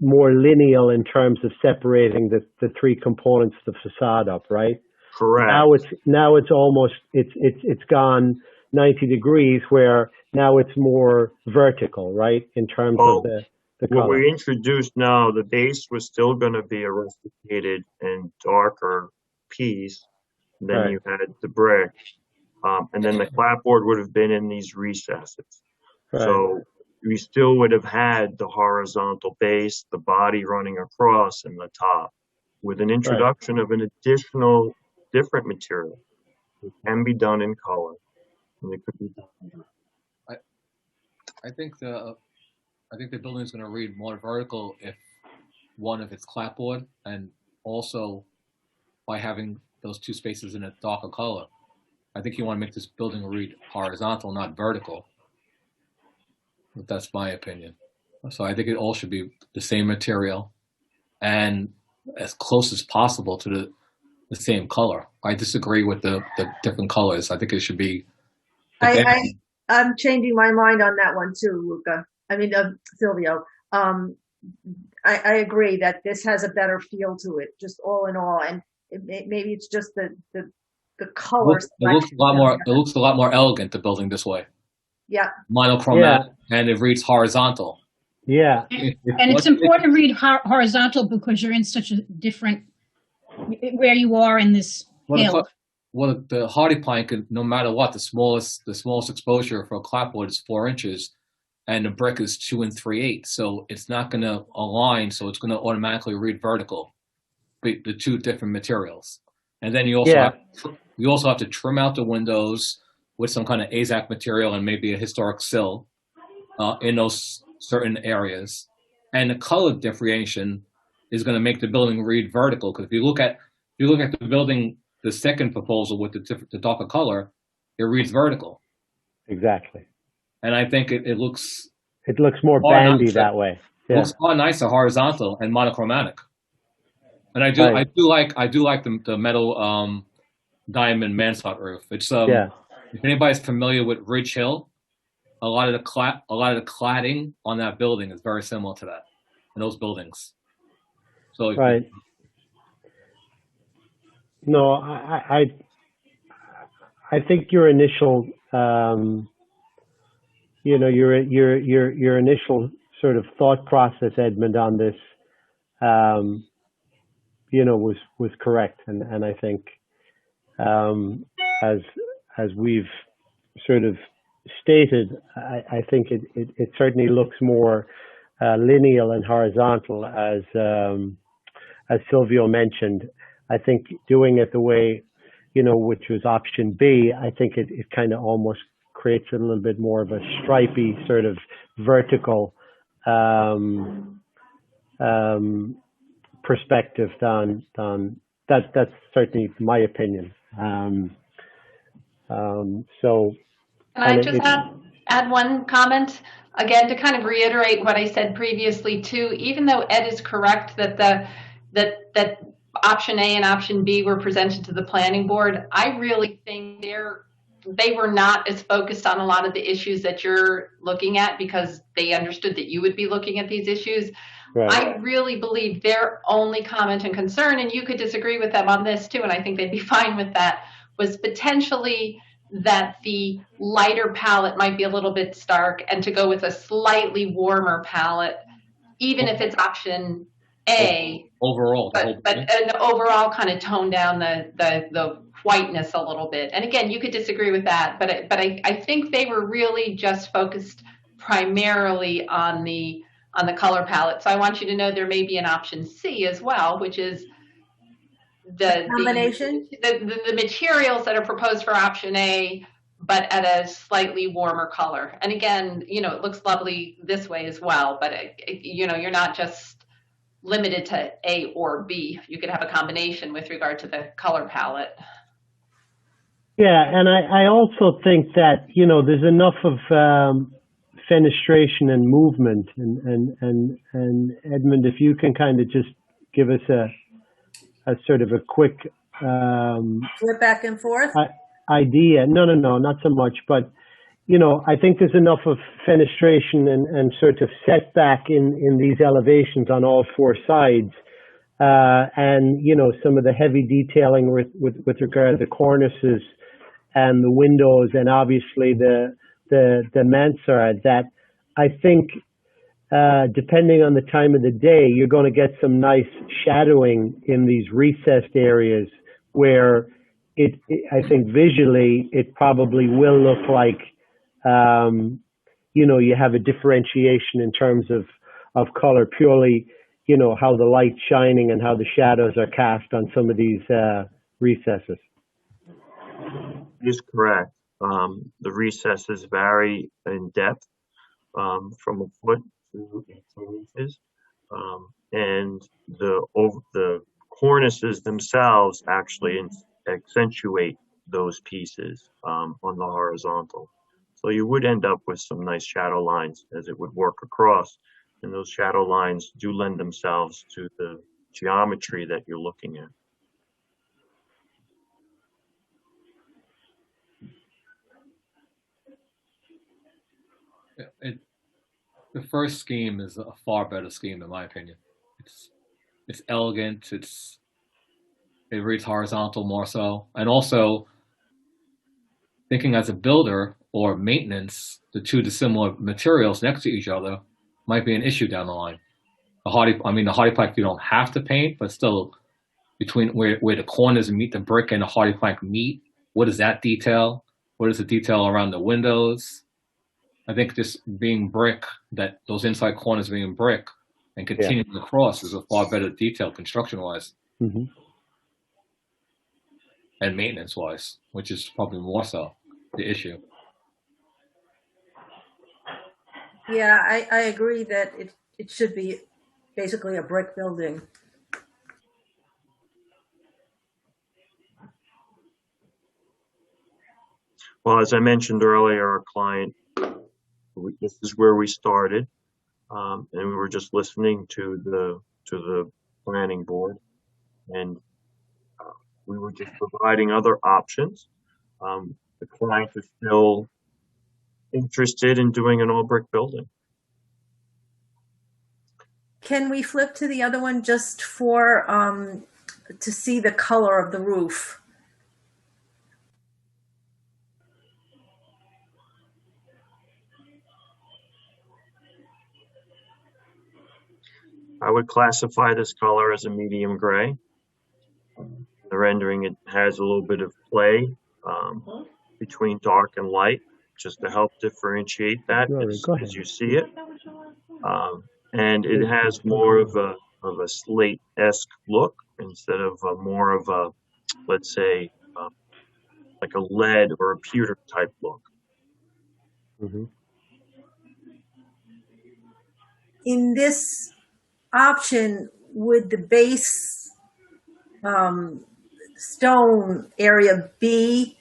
more lineal in terms of separating the three components of the facade up, right? Correct. Now it's almost it's gone 90 degrees, where now it's more vertical, right, in terms of the color. What we introduced now, the base was still going to be a rusticated and darker piece. Then Right. you had the brick, and then the clapboard would have been in these recesses. Right. So we still would have had the horizontal base, the body running across, and the top, with an introduction of an additional different material. It can be done in color, and it could be done. I think the building is going to read more vertical if it's clapboard, and also by having those two spaces in a darker color. I think you want to make this building read horizontal, not vertical. But that's my opinion. So I think it all should be the same material and as close as possible to the same color. I disagree with the different colors. I think it should be. I'm changing my mind on that one too, Luca. I mean, Silvio. I agree that this has a better feel to it, just all in all, and maybe it's just the colors. It looks a lot more. It looks a lot more elegant, the building this way. Yeah. Monochromatic, and it reads horizontal. Yeah. And it's important to read horizontal because you're in such a different, where you are in this hill. Well, the hardy plank, no matter what, the smallest exposure for a clapboard is 4 inches, and the brick is 2 3/8. So it's not going to align. So it's going to automatically read vertical, the two different materials. And then you also have to trim out the windows with some kind of AZAC material and maybe a historic sill, in those certain areas, and the color differentiation is going to make the building read vertical. Because if you look at the building, the second proposal with the darker color, it reads vertical. Exactly. And I think it looks more bandy that way. It looks a lot nicer horizontal and monochromatic. And I do like the metal diamond mansard roof. It's if anybody's familiar with Ridge Hill, a lot of the cladding on that building is very similar to that in those buildings. So right. No, I think your initial your initial sort of thought process, Edmund, on this was correct, and I think as we've sort of stated, I think it certainly looks more lineal and horizontal, as Silvio mentioned. I think doing it the way, which was option B, I think it kind of almost creates a little bit more of a stripy sort of vertical perspective than that's certainly my opinion. So can I just add one comment again to kind of reiterate what I said previously too? Even though Ed is correct that that option A and option B were presented to the planning board, I really think they were not as focused on a lot of the issues that you're looking at because they understood that you would be looking at these issues. Right. I really believe their only comment and concern, and you could disagree with them on this too, and I think they'd be fine with that, was potentially that the lighter palette might be a little bit stark and to go with a slightly warmer palette, even if it's option A. Overall. But an overall kind of tone down the whiteness a little bit. And again, you could disagree with that, but I think they were really just focused primarily on the color palette. So I want you to know there may be an option C as well, which is the combination, the materials that are proposed for option A, but at a slightly warmer color. And again, it looks lovely this way as well, but you're not just limited to A or B. You could have a combination with regard to the color palette. Yeah, and I also think that there's enough of fenestration and movement, and Edmund, if you can kind of just give us a sort of a quick flip back and forth idea. No, not so much, but I think there's enough of fenestration and sort of setback in these elevations on all four sides, and some of the heavy detailing with regard to the cornices and the windows, and obviously the mansard, that I think depending on the time of the day, you're going to get some nice shadowing in these recessed areas where I think visually it probably will look like you have a differentiation in terms of color, purely how the light's shining and how the shadows are cast on some of these recesses. Is correct. The recesses vary in depth from a foot to 18 inches, and the cornices themselves actually accentuate those pieces on the horizontal. So you would end up with some nice shadow lines as it would work across, and those shadow lines do lend themselves to the geometry that you're looking at. The first scheme is a far better scheme, in my opinion. It's elegant. It reads horizontal more so, and also thinking as a builder or maintenance, the two dissimilar materials next to each other might be an issue down the line. The hardy plank you don't have to paint, but still, between where the corners meet the brick and the hardy plank meet, what is that detail? What is the detail around the windows? I think just being brick, that those inside corners being brick and continuing across is a far better detail construction-wise. Mm-hmm. And maintenance-wise, which is probably more so the issue. Yeah, I agree that it should be basically a brick building. Well, as I mentioned earlier, our client, this is where we started, and we were just listening to the planning board, and we were just providing other options. The client is still interested in doing an all brick building. Can we flip to the other one just for to see the color of the roof? I would classify this color as a medium gray. The rendering, it has a little bit of play between dark and light, just to help differentiate that as you see it. And it has more of a slate-esque look instead of more of a, let's say, like a lead or a pewter type look. Mm-hmm. In this option, would the base stone area be,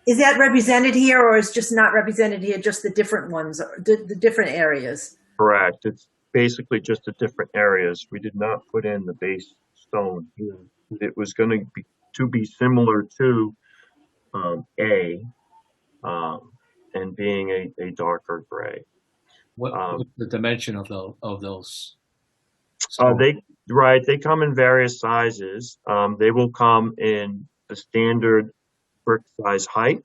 is that represented here, or is just not represented here, just the different ones, the different areas? Correct. It's basically just the different areas. We did not put in the base stone here. It was going to be similar to A, and being a darker gray. What's the dimension of those? They come in various sizes. They will come in the standard brick size height,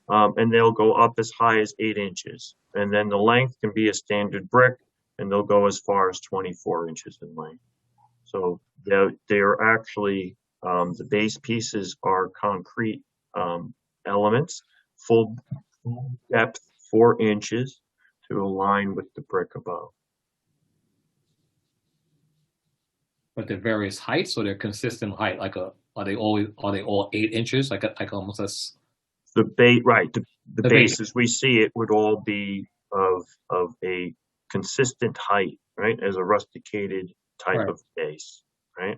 and they'll go up as high as 8 inches. And then the length can be a standard brick, and they'll go as far as 24 inches in length. So they're actually, the base pieces are concrete elements, full depth 4 inches to align with the brick above. But they're various heights, or they're consistent height? Like are they all 8 inches? Like almost as the base, right? The base as we see it would all be of a consistent height, right? As a rusticated type of base, right?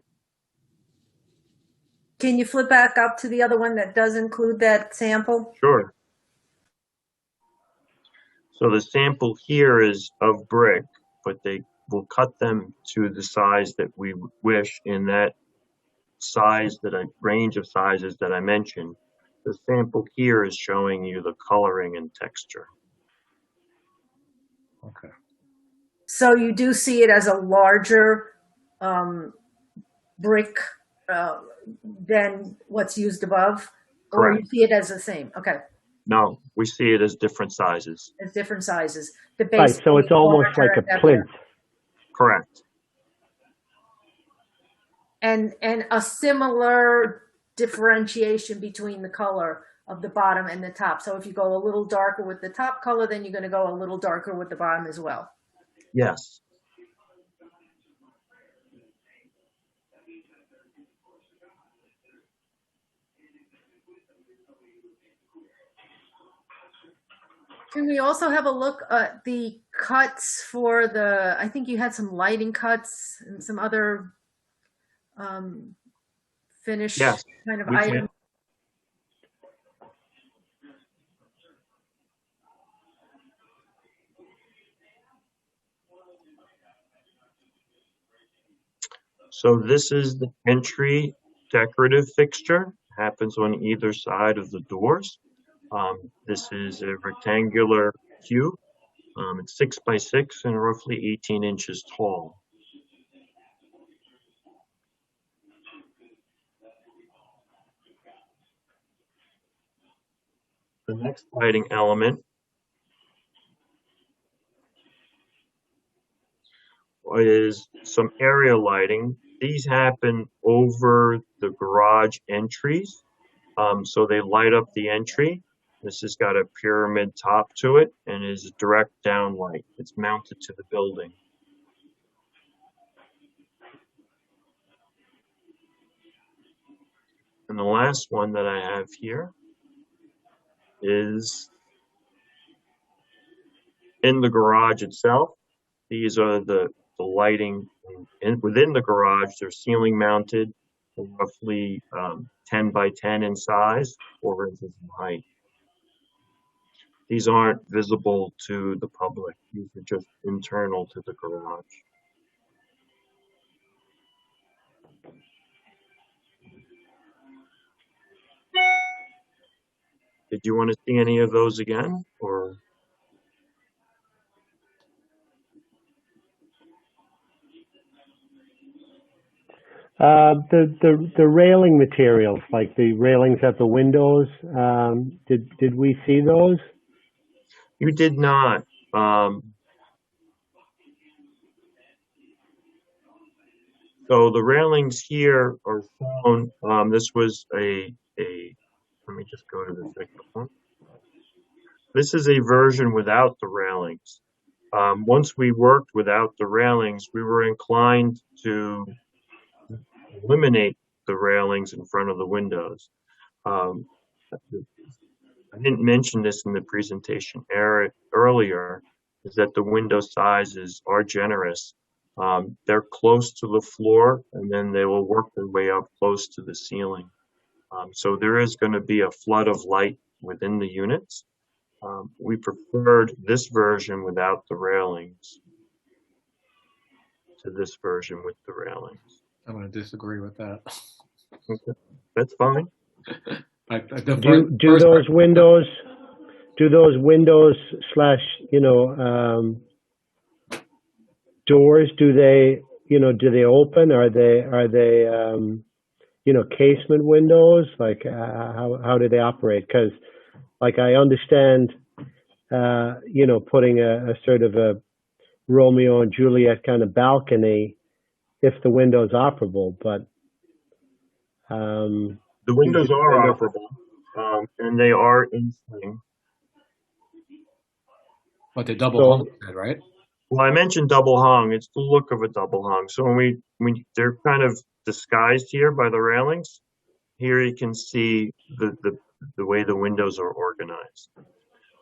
Can you flip back up to the other one that does include that sample? Sure. So the sample here is of brick, but they will cut them to the size that we wish in that size, range of sizes that I mentioned. The sample here is showing you the coloring and texture. Okay. So you do see it as a larger brick than what's used above? Or Correct. you see it as the same? Okay. No, we see it as different sizes. As different sizes. The base Right, so it's almost like a plinth. Correct. And a similar differentiation between the color of the bottom and the top. So if you go a little darker with the top color, then you're going to go a little darker with the bottom as well. Yes. Can we also have a look at the cuts for I think you had some lighting cuts and some other finish kind of items? So this is the entry decorative fixture. Happens on either side of the doors. This is a rectangular cube. It's 6 by 6 and roughly 18 inches tall. The next lighting element is some area lighting. These happen over the garage entries. So they light up the entry. This has got a pyramid top to it and is direct downlight. It's mounted to the building. And the last one that I have here is in the garage itself. These are the lighting within the garage. They're ceiling mounted, roughly 10 by 10 in size, 4 inches in height. These aren't visible to the public. These are just internal to the garage. Did you want to see any of those again, or? The railing materials, like the railings at the windows, did we see those? You did not. So the railings here are shown. This was let me just go to the second one. This is a version without the railings. Once we worked without the railings, we were inclined to eliminate the railings in front of the windows. I didn't mention this in the presentation earlier, is that the window sizes are generous. They're close to the floor, and then they will work their way up close to the ceiling. So there is going to be a flood of light within the units. We preferred this version without the railings to this version with the railings. I'm going to disagree with that. Okay. That's fine. Do those windows slash, doors, do they open? Are they casement windows? Like, how do they operate? Because, like, I understand, putting a sort of a Romeo and Juliet kind of balcony if the window's operable, but the windows are operable, and they are in swing. But they're double hung, right? Well, I mentioned double hung. It's the look of a double hung. So when they're kind of disguised here by the railings, here you can see the way the windows are organized.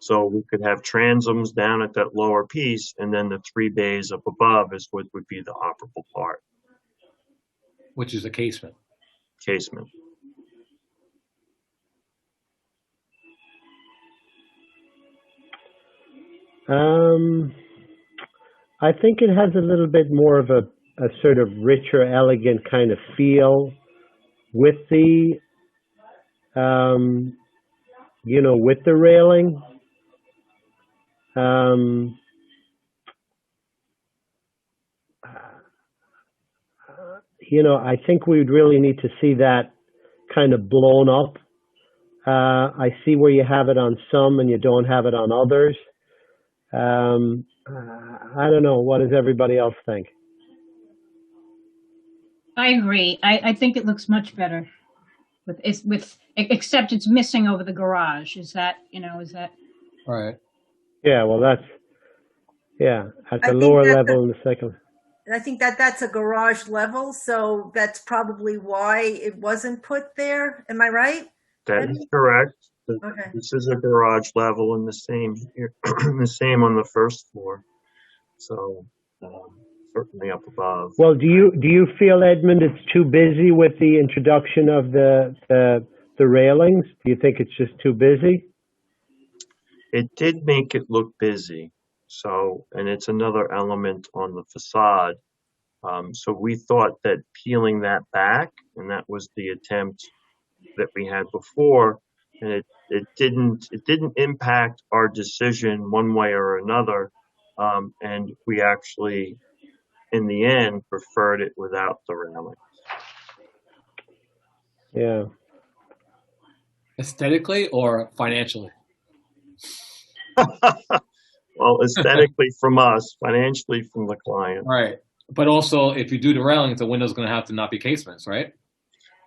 So we could have transoms down at that lower piece, and then the 3 bays up above is what would be the operable part. Which is a casement. Casement. I think it has a little bit more of a sort of richer, elegant kind of feel with the, with the railing. I think we'd really need to see that kind of blown up. I see where you have it on some and you don't have it on others. I don't know. What does everybody else think? I agree. I think it looks much better except it's missing over the garage. Is that? All right. Yeah, well, at the lower level in the second. I think that's a garage level, so that's probably why it wasn't put there. Am I right? That is correct. Okay. This is a garage level, and the same here, the same on the first floor. So certainly up above. Well, do you feel, Edmund, it's too busy with the introduction of the railings? Do you think it's just too busy? It did make it look busy. So, and it's another element on the facade. So we thought that peeling that back, and that was the attempt that we had before, and it didn't impact our decision one way or another. And we actually, in the end, preferred it without the railing. Yeah. Aesthetically or financially? Well, aesthetically from us, financially from the client. Right. But also, if you do the railings, the window's going to have to not be casements, right?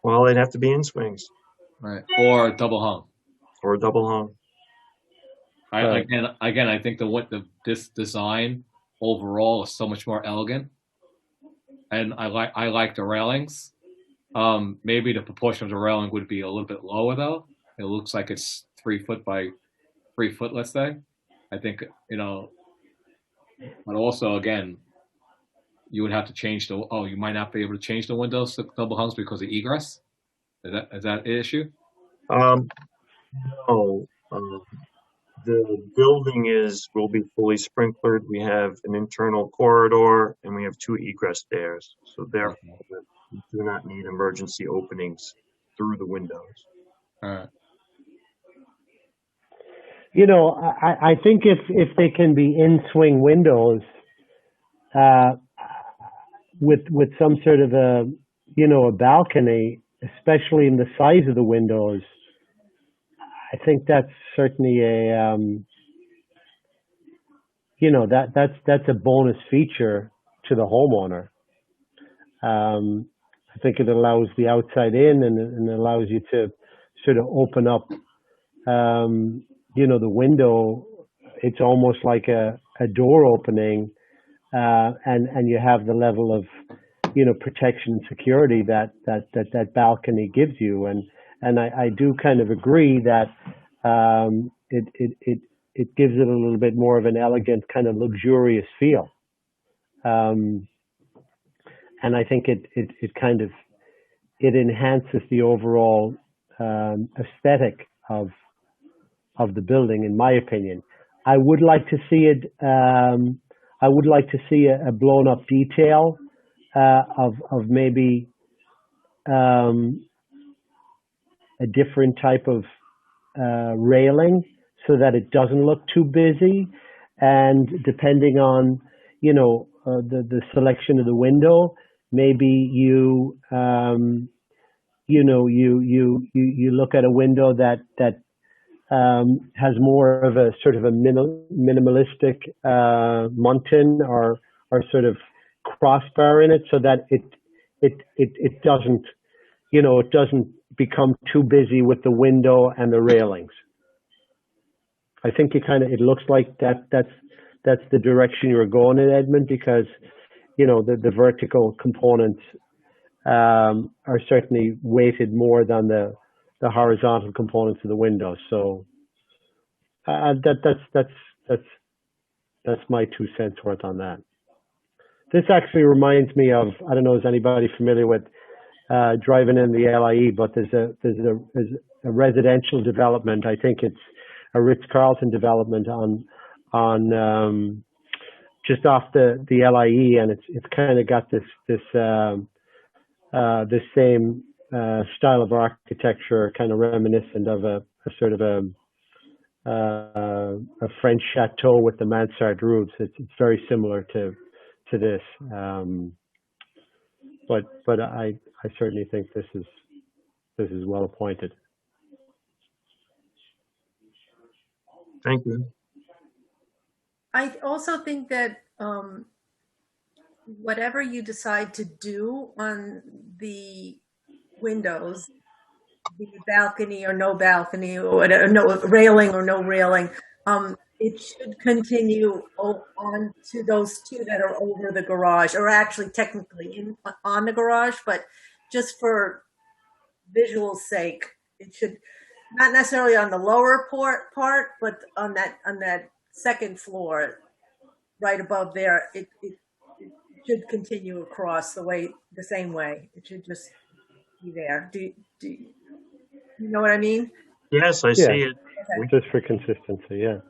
Well, they'd have to be in swings. Right. Or double hung. Or double hung. Again, I think this design overall is so much more elegant, and I like the railings. Maybe the proportion of the railing would be a little bit lower though. It looks like it's 3 foot by 3 foot, let's say. I think But also, again, you would have to change you might not be able to change the windows to double hungs because of egress. Is that an issue? Um, no, the building will be fully sprinklered. We have an internal corridor and we have 2 egress stairs. So therefore, Okay. we do not need emergency openings through the windows. All right. You know, I think if they can be in-swing windows with some sort of a, you know, a balcony, especially in the size of the windows, I think that's certainly a, you know, that's a bonus feature to the homeowner. I think it allows the outside in and allows you to sort of open up, you know, the window. It's almost like a door opening, and you have the level of, you know, protection and security that balcony gives you. And I do kind of agree that it gives it a little bit more of an elegant, kind of luxurious feel. And I think it kind of, it enhances the overall aesthetic of the building, in my opinion. I would like to see it. I would like to see a blown up detail of maybe a different type of railing so that it doesn't look too busy. And depending on, you know, the selection of the window, maybe you know, you look at a window that has more of a sort of a minimalistic muntin or sort of crossbar in it, so that it doesn't, you know, it doesn't become too busy with the window and the railings. I think it looks like that's the direction you're going in, Edmund, because, you know, the vertical components are certainly weighted more than the horizontal components of the window. So that's my 2 cents worth on that. This actually reminds me of, I don't know, is anybody familiar with driving in the LIE? But there's a residential development. I think it's a Ritz-Carlton development on just off the LIE, and it's kind of got this same style of architecture, kind of reminiscent of a sort of a French chateau with the mansard roofs. It's very similar to this, but I certainly think this is well appointed. Thank you. I also think that whatever you decide to do on the windows, be it balcony or no balcony, or whatever, no railing or no railing, it should continue on to those 2 that are over the garage, or actually technically on the garage, but just for visual sake, it should not necessarily on the lower part, but on that second floor, right above there, it should continue across the same way. It should just be there. Do you know what I mean? Yes, I see it. Okay. Just for consistency, yeah.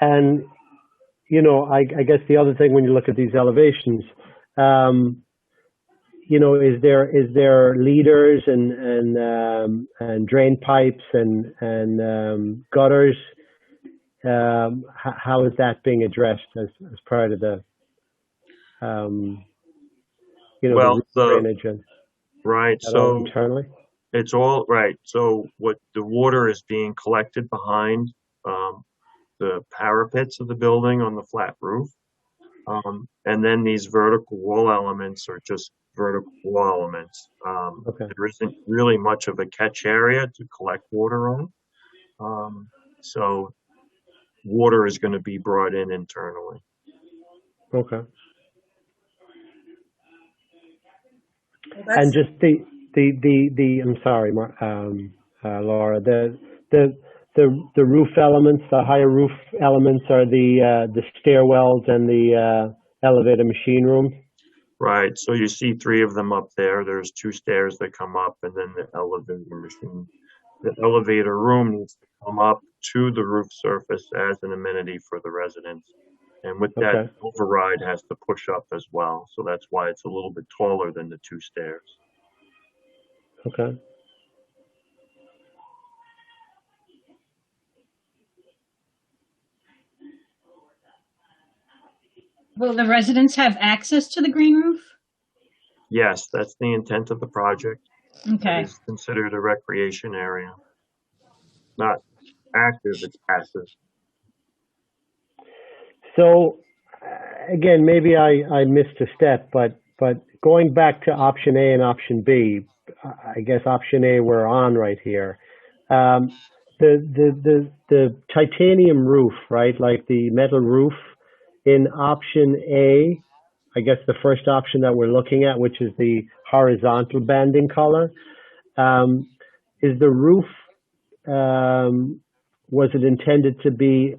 And, you know, I guess the other thing when you look at these elevations, you know, is there leaders and drain pipes and gutters? How is that being addressed as part of the, you know, Well, the drainage and right. all So internally? it's all right. So what the water is being collected behind the parapets of the building on the flat roof. And then these vertical wall elements are just vertical wall elements. Okay. There isn't really much of a catch area to collect water on. So water is going to be brought in internally. Okay. Well, And just the I'm sorry, Laura, the the roof elements, the higher roof elements are the stairwells and the elevator machine room. Right, so you see three of them up there. There's two stairs that come up and then the elevator machine. The elevator room needs to come up to the roof surface as an amenity for the residents. And with that, Okay. override has to push up as well. So that's why it's a little bit taller than the two stairs. Okay. Will the residents have access to the green roof? Yes, that's the intent of the project. Okay. It is considered a recreation area. Not active, it's passive. So again, maybe I missed a step, but going back to option A and option B, I guess option A we're on right here. The titanium roof, right? Like the metal roof in option A, I guess the first option that we're looking at, which is the horizontal banding color, is the roof, was it intended to be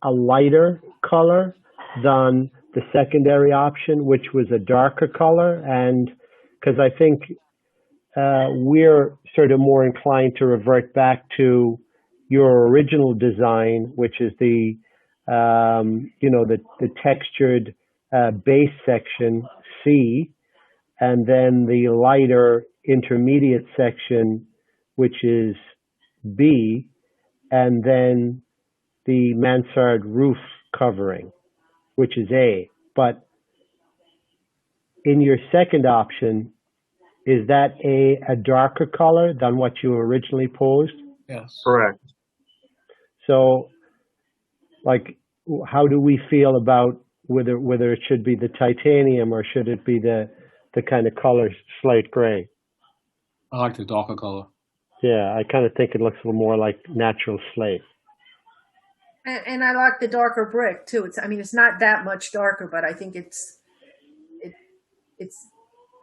a lighter color than the secondary option, which was a darker color? And because I think we're sort of more inclined to revert back to your original design, which is the the textured base section C, and then the lighter intermediate section, which is B, and then the mansard roof covering, which is A. But in your second option, is that a darker color than what you originally posed? Yes. Correct. So, like, how do we feel about whether it should be the titanium or should it be the kind of color slate gray? I like the darker color. Yeah, I kind of think it looks a little more like natural slate. And I like the darker brick too. It's not that much darker, but I think it's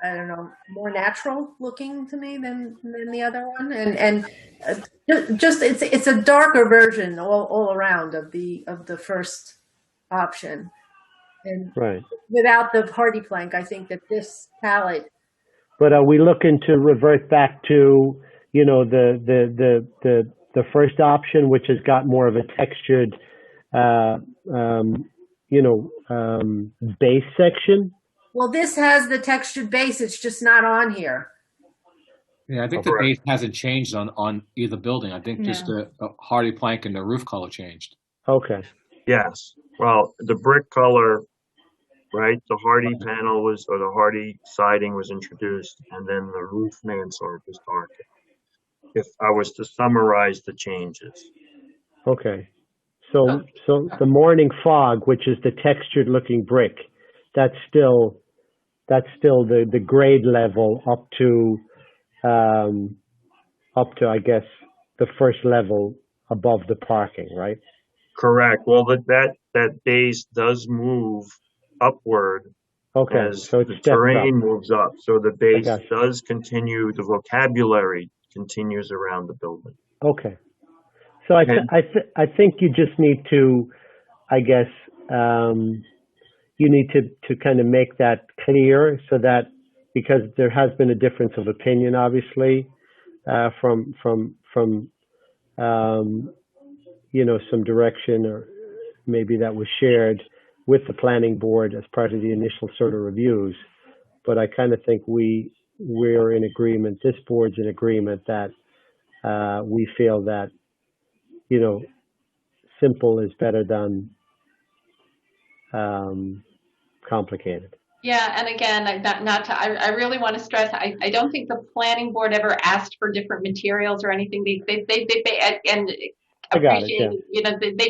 I don't know, more natural looking to me than the other one. And just it's a darker version all around of the first option. And Right. without the hardy plank, I think that this palette. But are we looking to revert back to, the first option, which has got more of a textured, base section? Well, this has the textured base. It's just not on here. Yeah, I think the base hasn't changed on either building. I think just the hardy plank and the roof color changed. Okay. Yes. Well, the brick color, right? The hardy panel or the hardy siding was introduced, and then the roof mansard was darker. If I was to summarize the changes. Okay. So the morning fog, which is the textured looking brick, that's still the grade level up to I guess the first level above the parking, right? Correct. Well, that base does move upward as so the terrain moves up. So the base does continue, the vocabulary continues around the building. Okay. So I think you just need to, I guess, you need to kind of make that clear so that, because there has been a difference of opinion, obviously, from some direction, or maybe that was shared with the planning board as part of the initial sort of reviews. But I kind of think we're in agreement, this board's in agreement that we feel that, simple is better than complicated. Yeah, and again, I really want to stress, I don't think the planning board ever asked for different materials or anything. They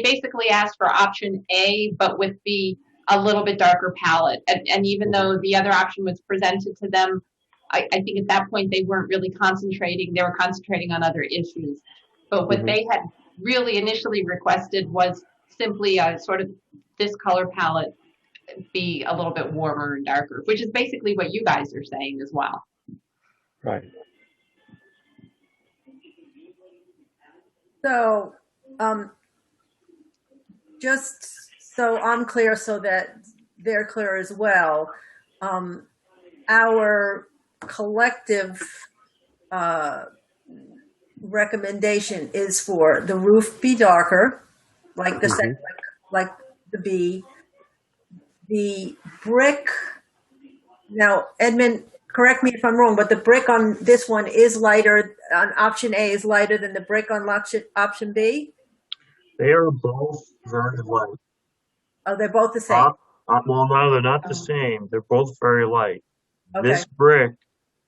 basically asked for option A, but with a little bit darker palette. And even though the other option was presented to them, I think at that point they weren't really concentrating. They were concentrating on other issues. But what they had really initially requested was simply a sort of this color palette be a little bit warmer and darker, which is basically what you guys are saying as well. Right. So, just so I'm clear, so that they're clear as well, our collective recommendation is for the roof be darker, like the Mhm. like the B, the brick. Now, Edmund, correct me if I'm wrong, but the brick on this one is lighter, on option A is lighter than the brick on option B? They are both very light. Oh, they're both the same. Well, no, they're not the same. They're both very light. Okay. This brick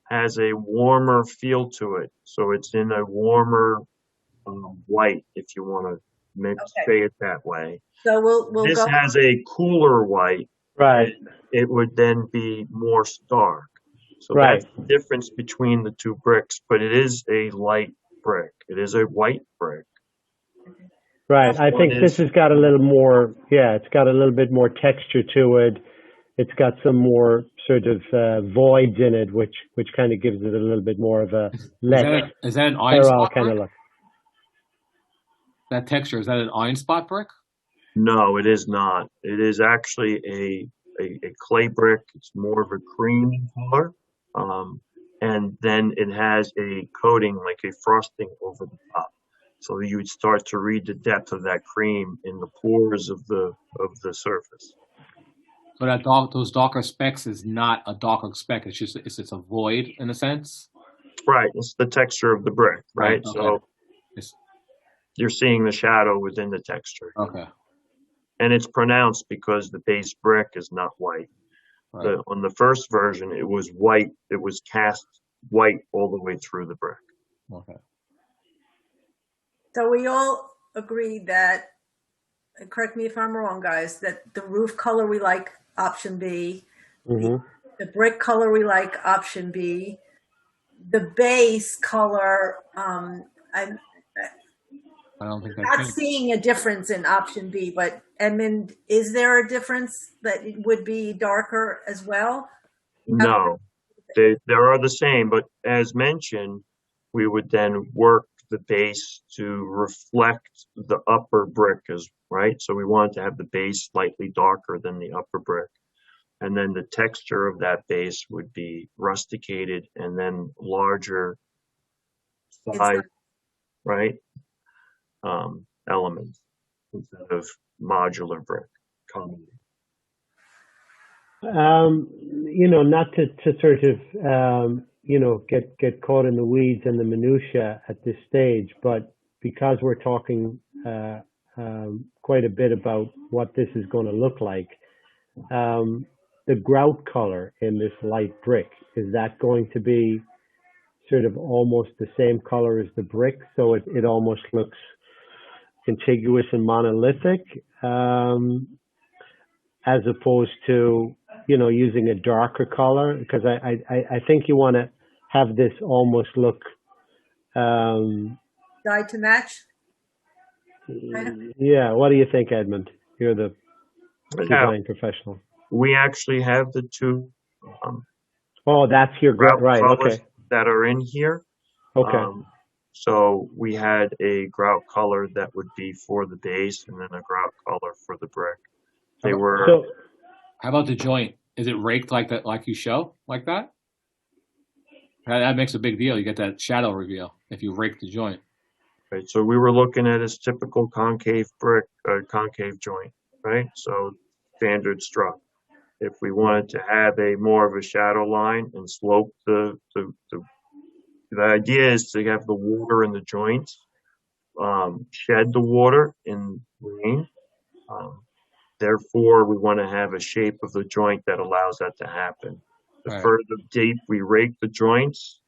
has a warmer feel to it, so it's in a warmer white, if you want to maybe say it that way. So we'll This go. has a cooler white. Right. It would then be more stark. So Right. that's the difference between the two bricks, but it is a light brick. It is a white brick. Right. I think this has got a little more, it's got a little bit more texture to it. It's got some more sort of voids in it, which kind of gives it a little bit more of a Is that an iron spot kind of brick? look. That texture, is that an iron spot brick? No, it is not. It is actually a clay brick. It's more of a cream color. And then it has a coating, like a frosting over the top. So you would start to read the depth of that cream in the pores of the surface. So that those darker specks is not a darker speck. It's just it's a void in a sense. Right. It's the texture of the brick, right? Okay. So you're seeing the shadow within the texture. Okay. And it's pronounced because the base brick is not white. Right. On the first version, it was white. It was cast white all the way through the brick. Okay. So we all agree that, correct me if I'm wrong, guys, that the roof color we like option B, Mm-hmm. the brick color we like option B, the base color, I'm I don't think not seeing a difference in option B, but Edmund, is there a difference that it would be darker as well? No, they are the same, but as mentioned, we would then work the base to reflect the upper brick right? So we wanted to have the base slightly darker than the upper brick. And then the texture of that base would be rusticated and then larger size, right? Elements instead of modular brick. Not to sort of, get caught in the weeds and the minutia at this stage, but because we're talking quite a bit about what this is going to look like, the grout color in this light brick, is that going to be sort of almost the same color as the brick, so it almost looks contiguous and monolithic, as opposed to using a darker color? Because I think you want to have this almost look Dyed to match? Yeah. What do you think, Edmund? You're the design professional. We actually have the two. Oh, that's your grout, right? Okay. That are in here. Okay. So we had a grout color that would be for the base, and then a grout color for the brick. They were. So, how about the joint? Is it raked like that, like you show, like that? That makes a big deal. You get that shadow reveal if you rake the joint. Right. So we were looking at his typical concave brick, concave joint, right? So standard struck. If we wanted to have a more of a shadow line and slope the idea is to have the water in the joints shed the water in rain. Therefore, we want to have a shape of the joint that allows that to happen. The further deep we rake the joints,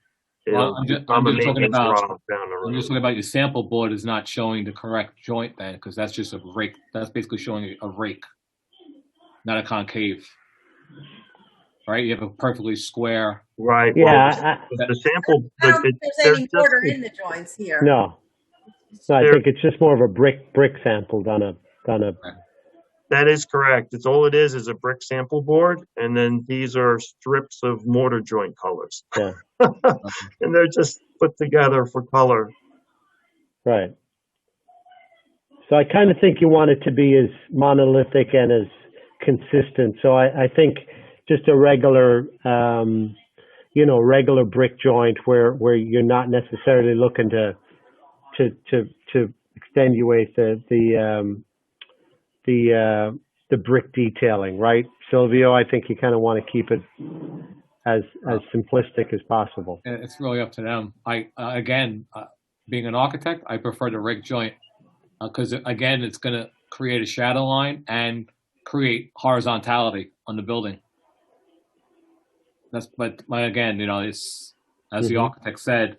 I'm just talking about your sample board is not showing the correct joint then, because that's just a rake. That's basically showing a rake, not a concave. Right? You have a perfectly square. Right. Yeah. Well, the sample. I don't think there's any mortar in the joints here. No, I think it's just more of a brick sample done a. That is correct. It's all it is a brick sample board, and then these are strips of mortar joint colors. Yeah. And they're just put together for color. Right. So I kind of think you want it to be as monolithic and as consistent. So I think just a regular, regular brick joint where you're not necessarily looking to extenuate the brick detailing, right, Silvio? I think you kind of want to keep it as simplistic as possible. It's really up to them. Being an architect, I prefer the rig joint because again, it's going to create a shadow line and create horizontality on the building. But again, it's as the architect said,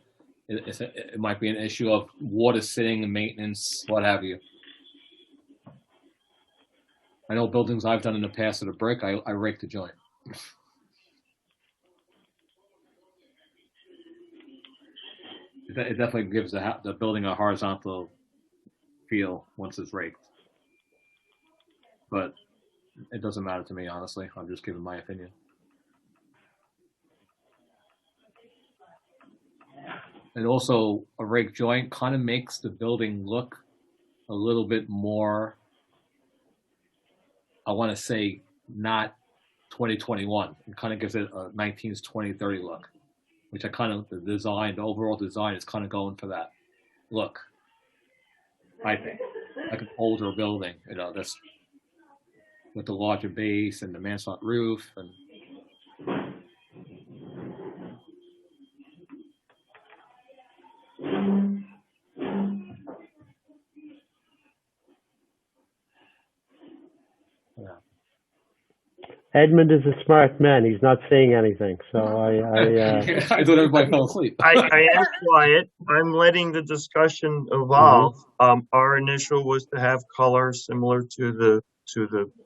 it might be an issue of water sitting and maintenance, what have you. I know buildings I've done in the past that are brick, I rake the joint. It definitely gives the building a horizontal feel once it's raked. But it doesn't matter to me, honestly. I'm just giving my opinion. And also, a rake joint kind of makes the building look a little bit more, I want to say, not 2021. It kind of gives it a 19s, 20, 30 look, which the overall design is kind of going for that look, I think. Like an older building, that's with the larger base and the mansard roof and Edmund is a smart man. He's not saying anything, so I thought everybody fell asleep. I am quiet. I'm letting the discussion evolve. Our initial was to have color similar to the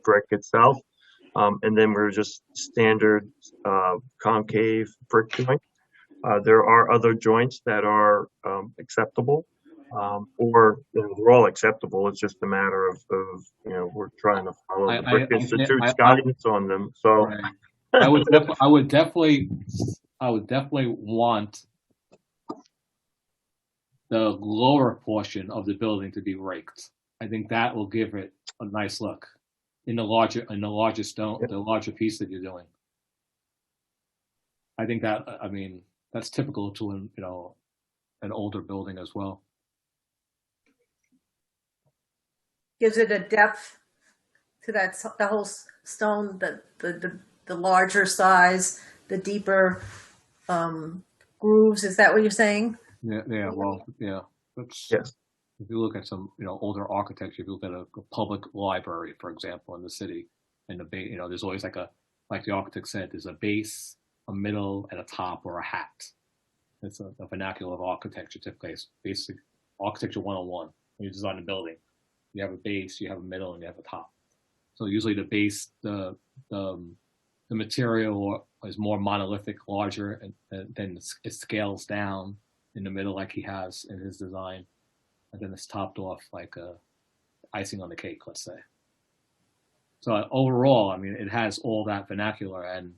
brick itself, and then we're just standard concave brick joint. There are other joints that are acceptable, or they're all acceptable. It's just a matter of we're trying to follow the Brick Institute's guidance on them. So right. I would definitely want the lower portion of the building to be raked. I think that will give it a nice look in the larger stone, the larger piece that you're doing. I think that's typical to an older building as well. Gives it a depth to the whole stone, the larger size, the deeper grooves. Is that what you're saying? Yeah. Well, yeah. Yes. If you look at some, older architecture, if you look at a public library, for example, in the city, and there's always like the architect said, there's a base, a middle, and a top or a hat. It's a vernacular of architecture typically. It's basic architecture 101 when you design a building. You have a base, you have a middle, and you have a top. So usually the base, the material is more monolithic, larger, and then it scales down in the middle like he has in his design. And then it's topped off like icing on the cake, let's say. So overall, it has all that vernacular, and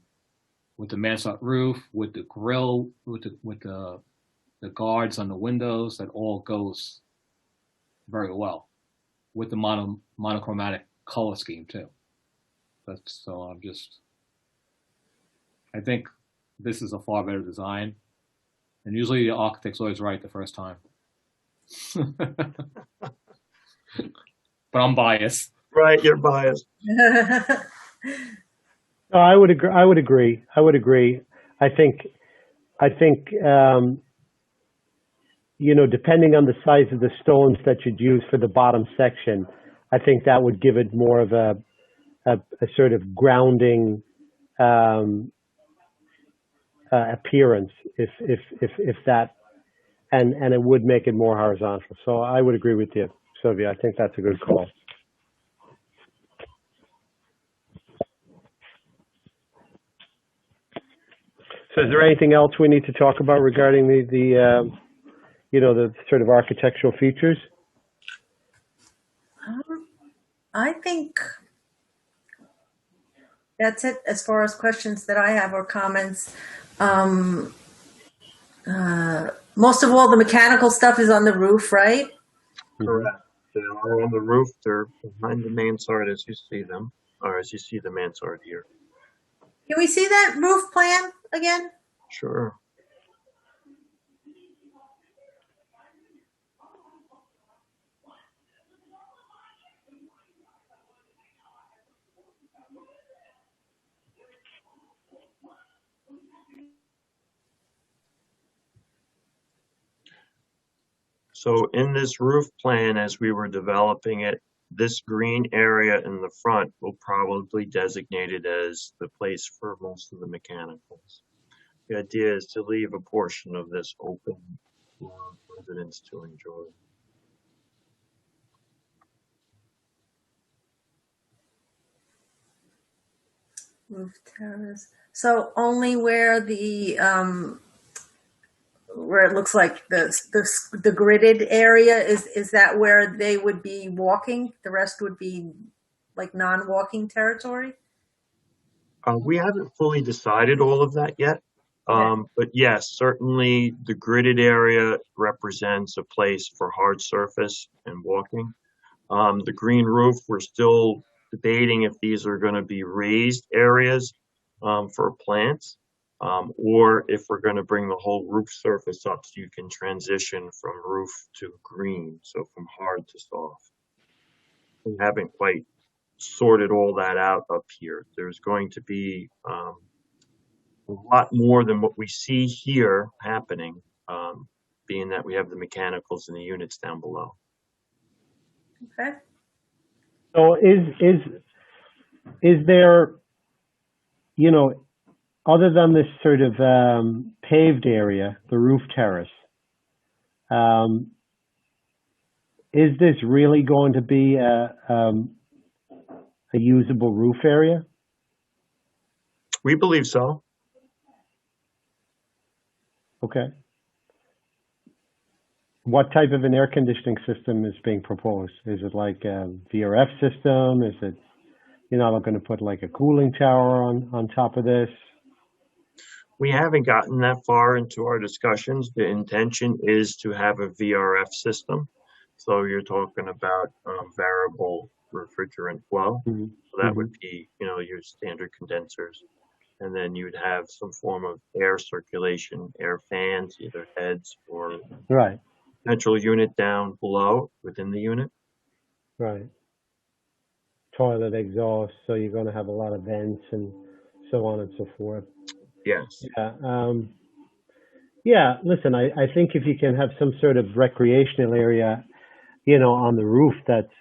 with the mansard roof, with the grill, with the guards on the windows, that all goes very well. With the monochromatic color scheme too. I think this is a far better design. And usually the architect's always right the first time. But I'm biased. Right, you're biased. No, I would agree. I think depending on the size of the stones that you'd use for the bottom section, I think that would give it more of a sort of grounding appearance, if that, and it would make it more horizontal. So I would agree with you, Sylvia. I think that's a good call. So is there anything else we need to talk about regarding the sort of architectural features? I think that's it as far as questions that I have or comments. Most of all the mechanical stuff is on the roof, right? Correct. They are on the roof. They're behind the mansard as you see them, or as you see the mansard here. Can we see that roof plan again? Sure. So in this roof plan, as we were developing it, this green area in the front will probably designate it as the place for most of the mechanicals. The idea is to leave a portion of this open for residents to enjoy. Roof terrace. So only where the where it looks like the gridded area is that where they would be walking? The rest would be like non-walking territory? We haven't fully decided all of that yet. But yes, certainly the gridded area represents a place for hard surface and walking. The green roof, we're still debating if these are going to be raised areas for plants, or if we're going to bring the whole roof surface up so you can transition from roof to green, so from hard to soft. We haven't quite sorted all that out up here. There's going to be a lot more than what we see here happening, being that we have the mechanicals and the units down below. Okay. So is there, you know, other than this sort of paved area, the roof terrace, is this really going to be a usable roof area? We believe so. Okay. What type of an air conditioning system is being proposed? Is it like a VRF system? Is it, you're not going to put like a cooling tower on top of this? We haven't gotten that far into our discussions. The intention is to have a VRF system. So you're talking about variable refrigerant flow. Mm-hmm. So that would be, you know, your standard condensers. And then you'd have some form of air circulation, air fans, either heads or right. Central unit down below within the unit. Right. Toilet exhaust, so you're going to have a lot of vents and so on and so forth. Yes. Yeah. Yeah. Listen, I think if you can have some sort of recreational area, you know, on the roof that's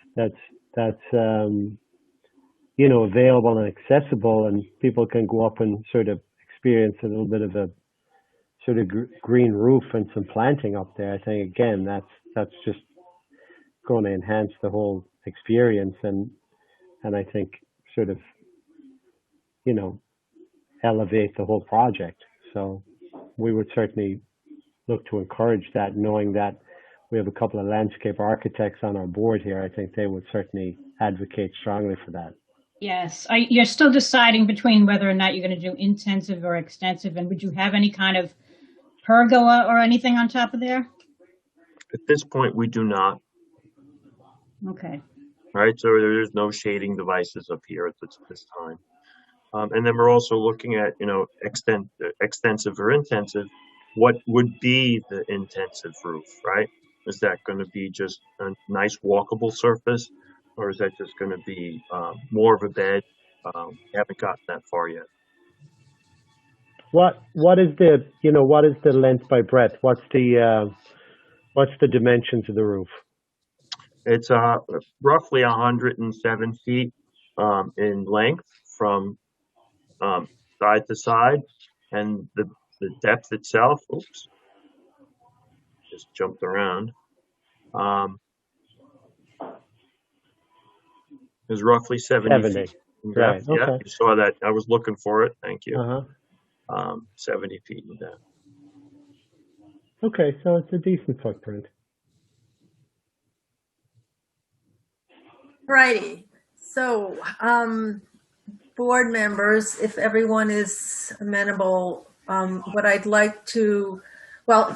you know, available and accessible, and people can go up and sort of experience a little bit of a sort of green roof and some planting up there. I think again that's just going to enhance the whole experience, and I think sort of, you know, elevate the whole project. So we would certainly look to encourage that, knowing that we have a couple of landscape architects on our board here. I think they would certainly advocate strongly for that. Yes, you're still deciding between whether or not you're going to do intensive or extensive, and would you have any kind of pergola or anything on top of there? At this point, we do not. Okay. Right, so there's no shading devices up here at this time. And then we're also looking at, you know, extensive or intensive. What would be the intensive roof, right? Is that going to be just a nice walkable surface, or is that just going to be more of a bed? We haven't gotten that far yet. What is the, you know, what is the length by breadth? What's the dimensions of the roof? It's roughly 107 feet in length from side to side, and the depth itself, oops, just jumped around, is roughly 70 feet in right, depth. okay. Yeah, you saw that. I was looking for it. Thank you. 70 feet in depth. Okay, so it's a decent footprint. Righty. So, board members, if everyone is amenable, what I'd like to, well,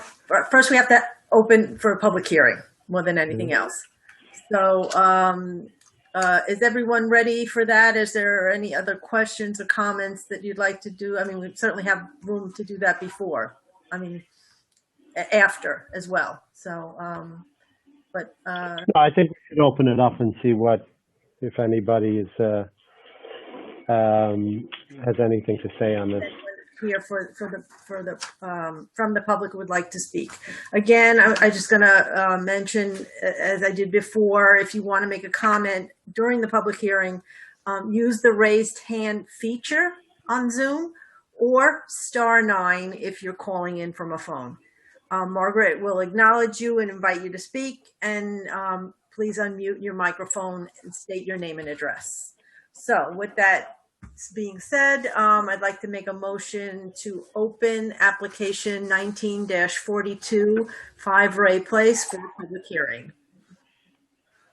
first we have to open for a public hearing more than anything else. So is everyone ready for that? Is there any other questions or comments that you'd like to do? I mean, we certainly have room to do that before. I mean, after as well. So, but No, I think we should open it up and see if anybody has anything to say on this. Here from the public who would like to speak. Again, I'm just going to mention, as I did before, if you want to make a comment during the public hearing, use the raised hand feature on Zoom or *9 if you're calling in from a phone. Margaret will acknowledge you and invite you to speak, and please unmute your microphone and state your name and address. So with that being said, I'd like to make a motion to open application 19-42 5 Ray Place for the public hearing.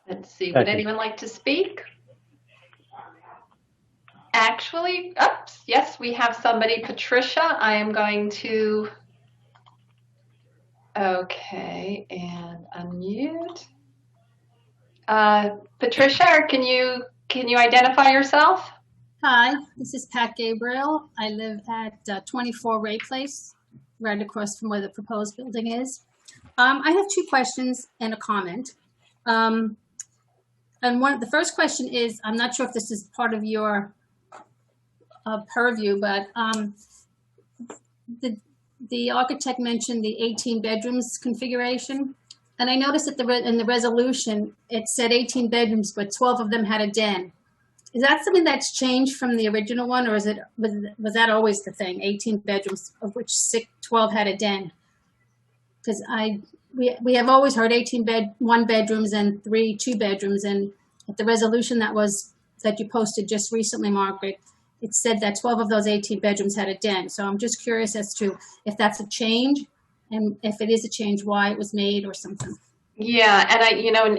Let's see, would anyone like to speak? Actually, oops, yes, we have somebody, Patricia. I am going to, okay, and unmute. Patricia, can you identify yourself? Hi, this is Pat Gabriel. I live at 24 Ray Place, right across from where the proposed building is. I have 2 questions and a comment. And the first question is, I'm not sure if this is part of your purview, but the architect mentioned the 18 bedrooms configuration. And I noticed that in the resolution, it said 18 bedrooms, but 12 of them had a den. Is that something that's changed from the original one, or was that always the thing? 18 bedrooms, of which 12 had a den. Because we have always heard 18 1 bedrooms and 3 2 bedrooms, and at the resolution that you posted just recently, Margaret, it said that 12 of those 18 bedrooms had a den. So I'm just curious as to if that's a change, and if it is a change, why it was made or something. Yeah, and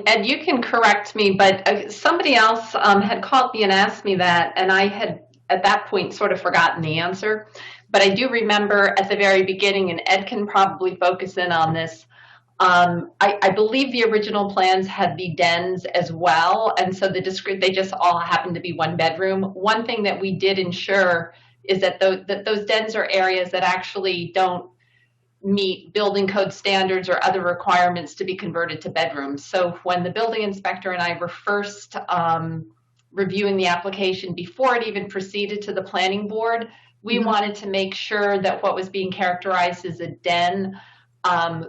Ed, you can correct me, but somebody else had called me and asked me that, and I had at that point sort of forgotten the answer. But I do remember at the very beginning, and Ed can probably focus in on this. I believe the original plans had the dens as well, and so they just all happened to be 1 bedroom. One thing that we did ensure is that those dens are areas that actually don't meet building code standards or other requirements to be converted to bedrooms. So when the building inspector and I were first reviewing the application before it even proceeded to the planning board, we wanted to make sure that what was being characterized as a den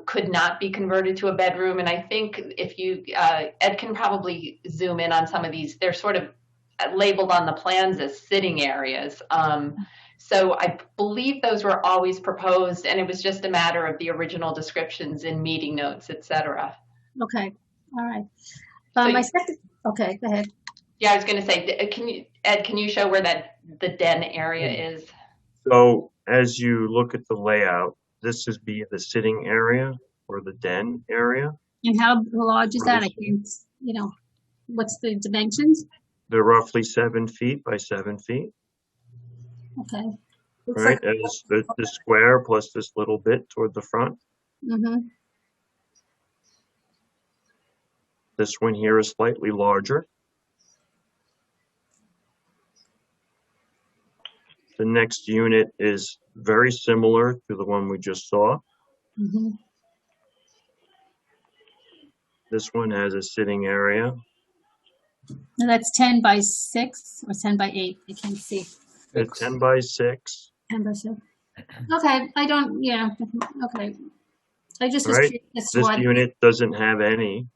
could not be converted to a bedroom. And I think if you, Ed can probably zoom in on some of these, they're sort of labeled on the plans as sitting areas. So I believe those were always proposed, and it was just a matter of the original descriptions in meeting notes, etc. Okay, all right. Okay, go ahead. Yeah, I was going to say, Ed, can you show where the den area is? So as you look at the layout, this is the sitting area or the den area. And how large is that? I can't, what's the dimensions? They're roughly 7 feet by 7 feet. Okay. Right, as the square plus this little bit toward the front. Mm-hmm. This one here is slightly larger. The next unit is very similar to the one we just saw. Mm-hmm. This one has a sitting area. Now that's 10 by 6 or 10 by 8. I can't see. It's 10 by 6. 10 by 6. Okay, okay. I just was curious. This unit doesn't have any.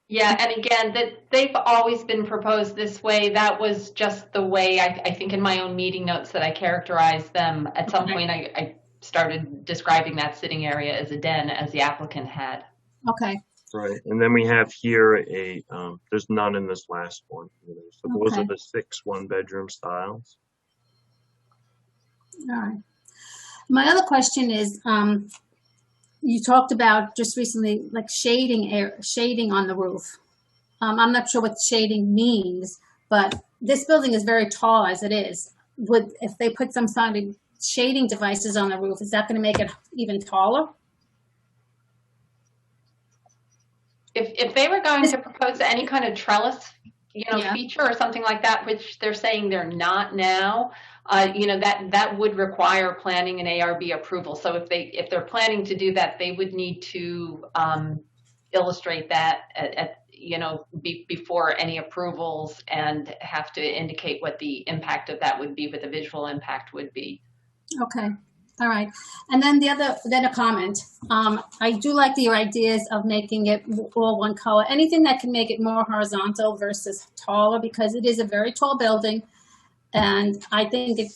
Yeah, and again, that they've always been proposed this way. That was just the way I think in my own meeting notes that I characterized them. At some point, I started describing that sitting area as a den, as the applicant had. Okay. Right, and then we have here there's none in this last one. So those are the 6 1-bedroom styles. All right. My other question is, you talked about just recently, like shading on the roof. I'm not sure what shading means, but this building is very tall as it is. If they put some sort of shading devices on the roof, is that going to make it even taller? If they were going to propose any kind of trellis, Yeah. feature or something like that, which they're saying they're not now, that would require planning and ARB approval. So if they're planning to do that, they would need to illustrate that before any approvals and have to indicate what the impact of that would be, what the visual impact would be. Okay. All right. And then then a comment. I do like your ideas of making it all one color. Anything that can make it more horizontal versus taller, because it is a very tall building, and I think it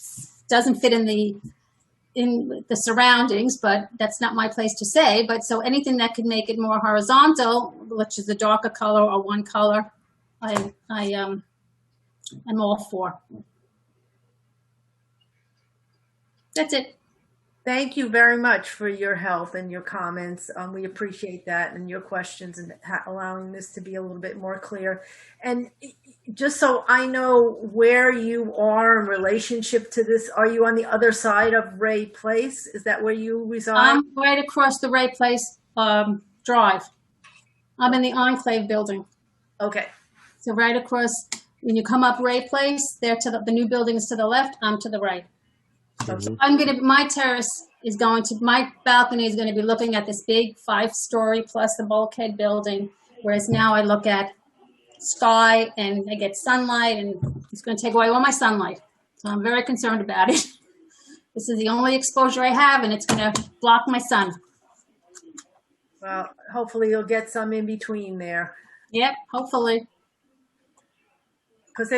doesn't fit in the surroundings, but that's not my place to say. But so anything that could make it more horizontal, which is a darker color or one color, I'm all for. That's it. Thank you very much for your help and your comments. We appreciate that, and your questions, and allowing this to be a little bit more clear. And just so I know where you are in relationship to this, are you on the other side of Ray Place? Is that where you reside? I'm right across the Ray Place Drive. I'm in the Enclave building. Okay. So right across, when you come up Ray Place, there to the new building is to the left, I'm to the right. So my balcony is going to be looking at this big 5-story plus the bulkhead building, whereas now I look at sky and I get sunlight, and it's going to take away all my sunlight. So I'm very concerned about it. This is the only exposure I have, and it's going to block my sun. Well, hopefully you'll get some in between there. Yep, hopefully. Because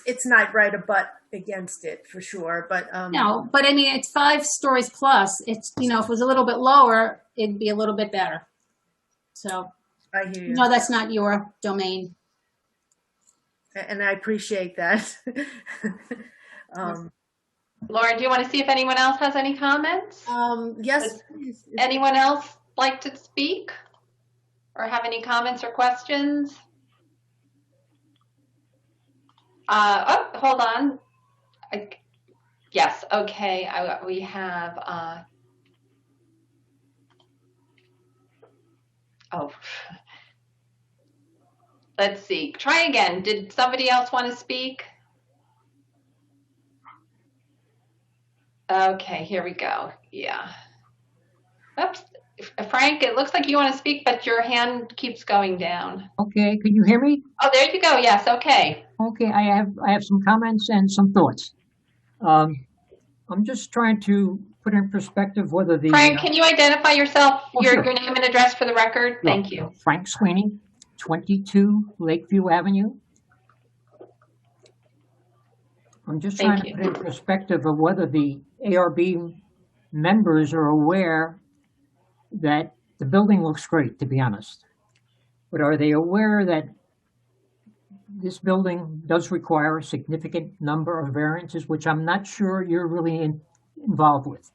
it's not right abut against it for sure, but no, but I mean, it's 5 stories plus. It's, if it was a little bit lower, it'd be a little bit better. So I hear you. No, that's not your domain. And I appreciate that. Lauren, do you want to see if anyone else has any comments? Yes. Anyone else like to speak or have any comments or questions? Hold on. Yes, okay. We have, let's see. Try again. Did somebody else want to speak? Okay, here we go. Yeah. Oops. Frank, it looks like you want to speak, but your hand keeps going down. Okay, can you hear me? Oh, there you go. Yes, okay. Okay, I have some comments and some thoughts. I'm just trying to put in perspective whether the... Frank, can you identify yourself, sure. your name and address for the record? Thank you. Frank Sweeney, 22 Lakeview Avenue. I'm just trying to put in perspective of whether the ARB members are aware that the building looks great, to be honest. But are they aware that this building does require a significant number of variances, which I'm not sure you're really involved with?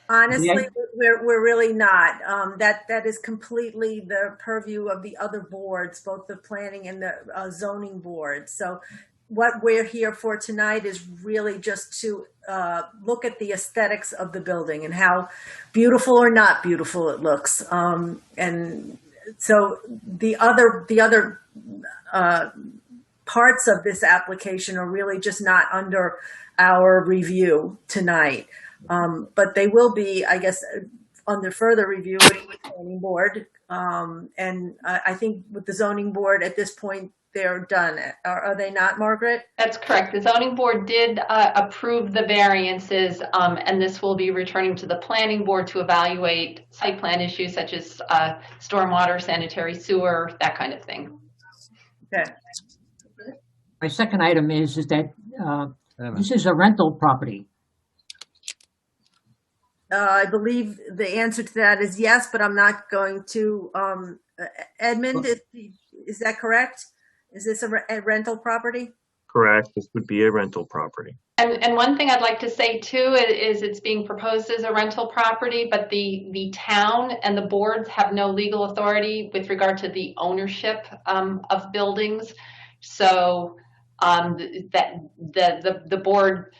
Honestly, we're really not. That is completely the purview of the other boards, both the planning and the zoning board. So what we're here for tonight is really just to look at the aesthetics of the building and how beautiful or not beautiful it looks. And so the other parts of this application are really just not under our review tonight. But they will be, I guess, under further review with the zoning board. And I think with the zoning board at this point, they're done. Are they not, Margaret? That's correct. The zoning board did approve the variances, and this will be returning to the planning board to evaluate site plan issues such as stormwater, sanitary sewer, that kind of thing. Okay. My second item is that this is a rental property. I believe the answer to that is yes, but I'm not going to. Edmund, is that correct? Is this a rental property? Correct. This would be a rental property. And one thing I'd like to say too is it's being proposed as a rental property, but the town and the boards have no legal authority with regard to the ownership of buildings. So that the board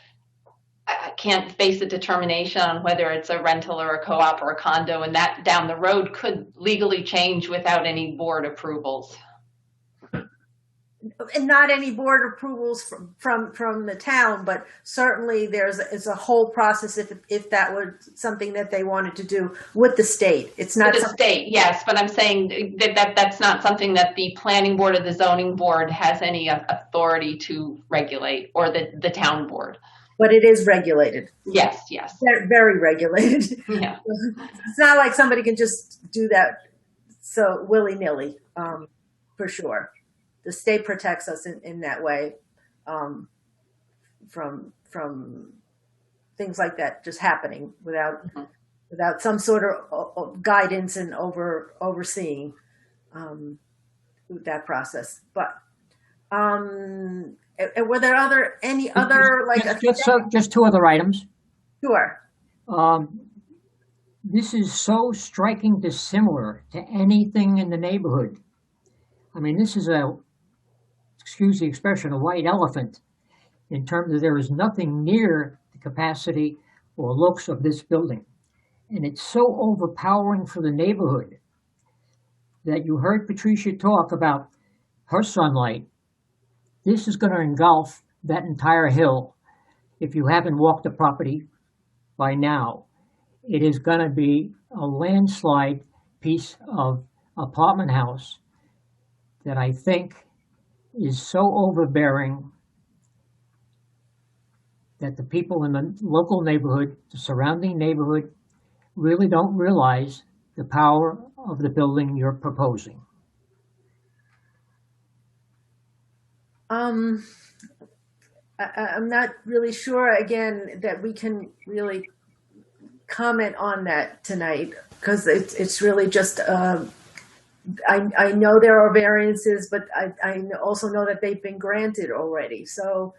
I can't face a determination on whether it's a rental or a co-op or a condo, and that down the road could legally change without any board approvals. And not any board approvals from the town, but certainly it's a whole process if that was something that they wanted to do with the state. It's not with the state, yes, but I'm saying that's not something that the planning board or the zoning board has any authority to regulate, or the town board. But it is regulated. Yes, yes. Very, very regulated. Yeah. It's not like somebody can just do that so willy-nilly, for sure. The state protects us in that way, from things like that just happening without some sort of guidance and overseeing that process. But were there any other just two other items? Sure. This is so striking dissimilar to anything in the neighborhood. I mean, this is excuse the expression, a white elephant, in terms of there is nothing near the capacity or looks of this building. And it's so overpowering for the neighborhood that you heard Patricia talk about her sunlight. This is going to engulf that entire hill. If you haven't walked the property by now, it is going to be a landslide piece of apartment house that I think is so overbearing that the people in the local neighborhood, the surrounding neighborhood, really don't realize the power of the building you're proposing. I'm not really sure, again, that we can really comment on that tonight, because it's really just I know there are variances, but I also know that they've been granted already. So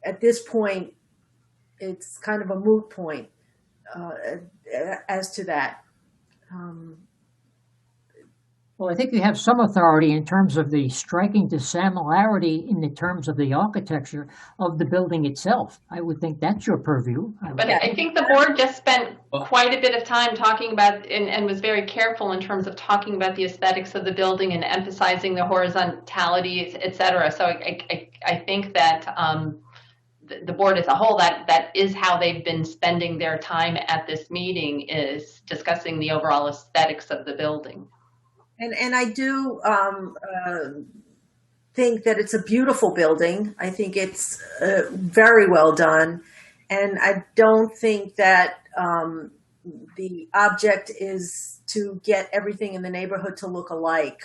at this point, it's kind of a moot point as to that. Well, I think you have some authority in terms of the striking dissimilarity in the terms of the architecture of the building itself. I would think that's your purview. But I think the board just spent quite a bit of time talking about and was very careful in terms of talking about the aesthetics of the building and emphasizing the horizontality, et cetera. So I think that the board as a whole, that is how they've been spending their time at this meeting, is discussing the overall aesthetics of the building. And I do think that it's a beautiful building. I think it's very well done. And I don't think that the object is to get everything in the neighborhood to look alike.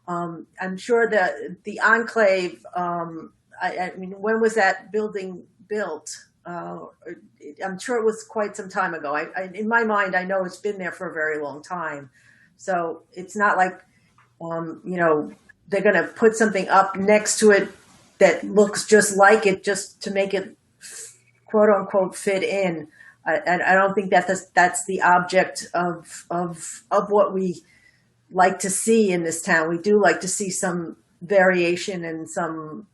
I'm sure that the Enclave, I mean, when was that building built? I'm sure it was quite some time ago. In my mind, I know it's been there for a very long time. So it's not like, they're going to put something up next to it that looks just like it, just to make it quote unquote fit in. I don't think that's the object of what we like to see in this town. We do like to see some variation and some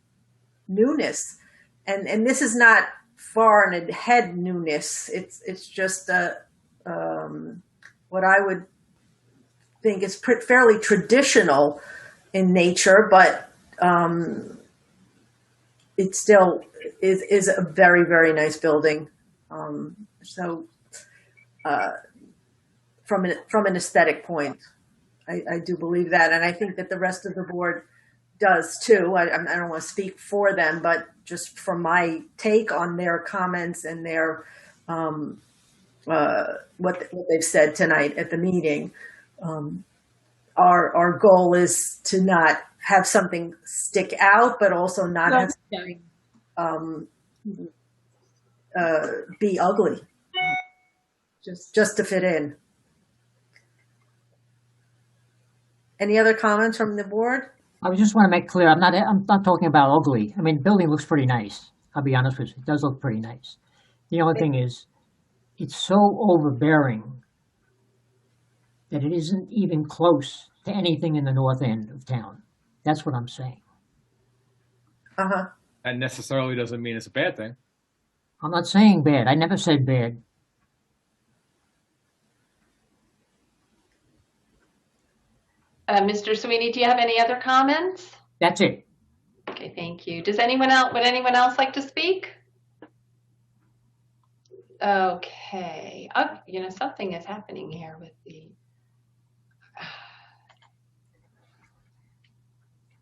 newness, and this is not far and ahead newness. It's just what I would think is fairly traditional in nature, but it still is a very, very nice building. So from an aesthetic point, I do believe that, and I think that the rest of the board does too. I don't want to speak for them, but just from my take on their comments and their what they've said tonight at the meeting. Our goal is to not have something stick out, but also not have something be ugly, just to fit in. Any other comments from the board? I just want to make clear, I'm not talking about ugly. I mean, the building looks pretty nice. I'll be honest with you, it does look pretty nice. The only thing is, it's so overbearing that it isn't even close to anything in the north end of town. That's what I'm saying. That necessarily doesn't mean it's a bad thing. I'm not saying bad. I never said bad. Mr. Sweeney, do you have any other comments? That's it. Okay, thank you. Does anyone else, would anyone else like to speak? Okay. Oh, you know, something is happening here with the.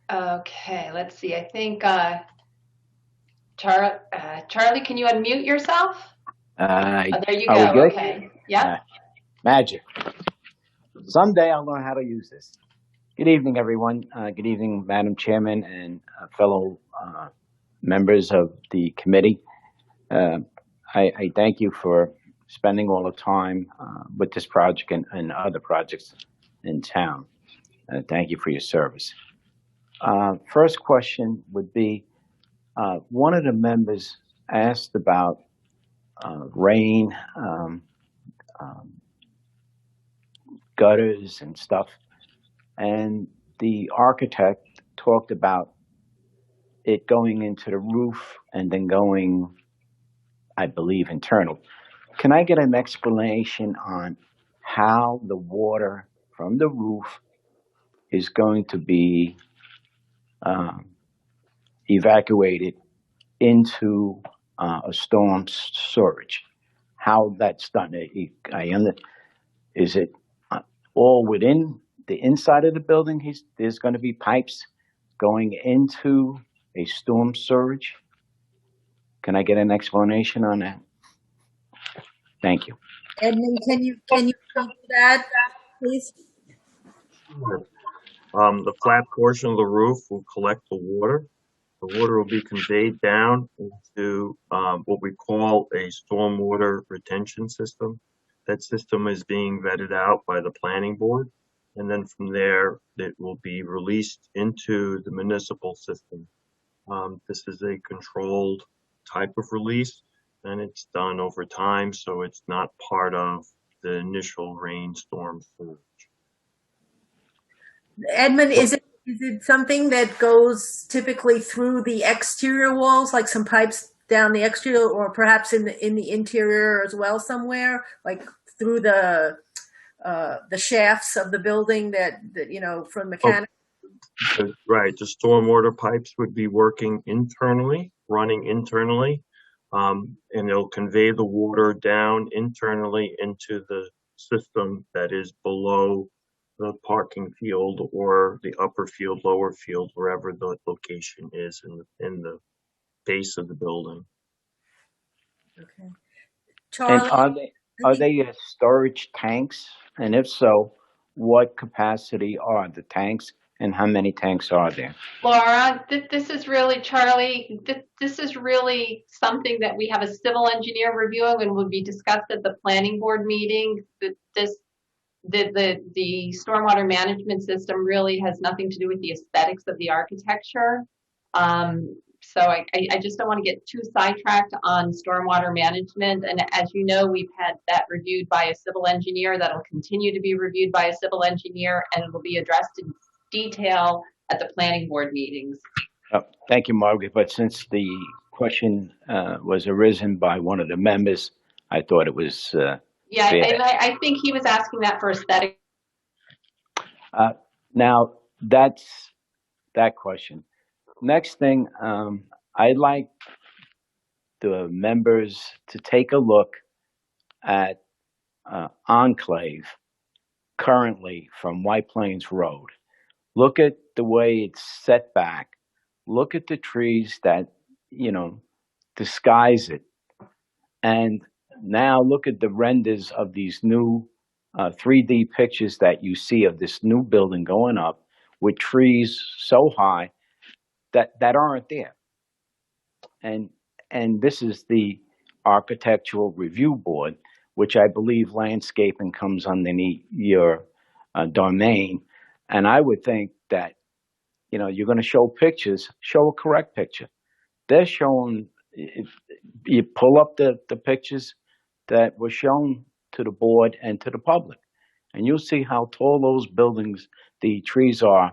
Okay, let's see. I think Charlie, can you unmute yourself? Oh, there you Are go. we good? Okay. Yeah. Magic. Someday I'll learn how to use this. Good evening, everyone. Good evening, Madam Chairman and fellow members of the committee. I thank you for spending all the time with this project and other projects in town. Thank you for your service. First question would be, one of the members asked about rain, gutters and stuff, and the architect talked about it going into the roof and then going, I believe, internal. Can I get an explanation on how the water from the roof is going to be evacuated into a storm storage? How that's done? Is it all within the inside of the building? There's going to be pipes going into a storm surge. Can I get an explanation on that? Thank you. Edmund, can you speak to that, please? Sure. The flat portion of the roof will collect the water. The water will be conveyed down into what we call a stormwater retention system. That system is being vetted out by the planning board. And then from there, it will be released into the municipal system. This is a controlled type of release, and it's done over time, so it's not part of the initial rainstorm surge. Edmund, is it something that goes typically through the exterior walls, like some pipes down the exterior, or perhaps in the interior as well somewhere, like through the shafts of the building that you know, from mechanical? Right, the stormwater pipes would be working internally, running internally, and it'll convey the water down internally into the system that is below the parking field or the upper field, lower field, wherever the location is in the base of the building. Okay. And Charlie, are they storage tanks? And if so, what capacity are the tanks and how many tanks are there? Laura, this is really, Charlie, this is really something that we have a civil engineer reviewing and will be discussed at the planning board meeting. The stormwater management system really has nothing to do with the aesthetics of the architecture. So I just don't want to get too sidetracked on stormwater management. And as you know, we've had that reviewed by a civil engineer. That'll continue to be reviewed by a civil engineer, and it will be addressed in detail at the planning board meetings. Oh, thank you, Margaret. But since the question was arisen by one of the members, I thought it was yeah, fair. and I think he was asking that for aesthetic. Now, that's that question. Next thing, I'd like the members to take a look at Enclave currently from White Plains Road. Look at the way it's set back. Look at the trees that, you know, disguise it. And now look at the renders of these new 3D pictures that you see of this new building going up with trees so high that aren't there. And this is the Architectural Review Board, which I believe landscaping comes underneath your domain. And I would think that, you know, you're going to show pictures, show a correct picture. They're showing, you pull up the pictures that were shown to the board and to the public, and you'll see how tall those buildings, the trees are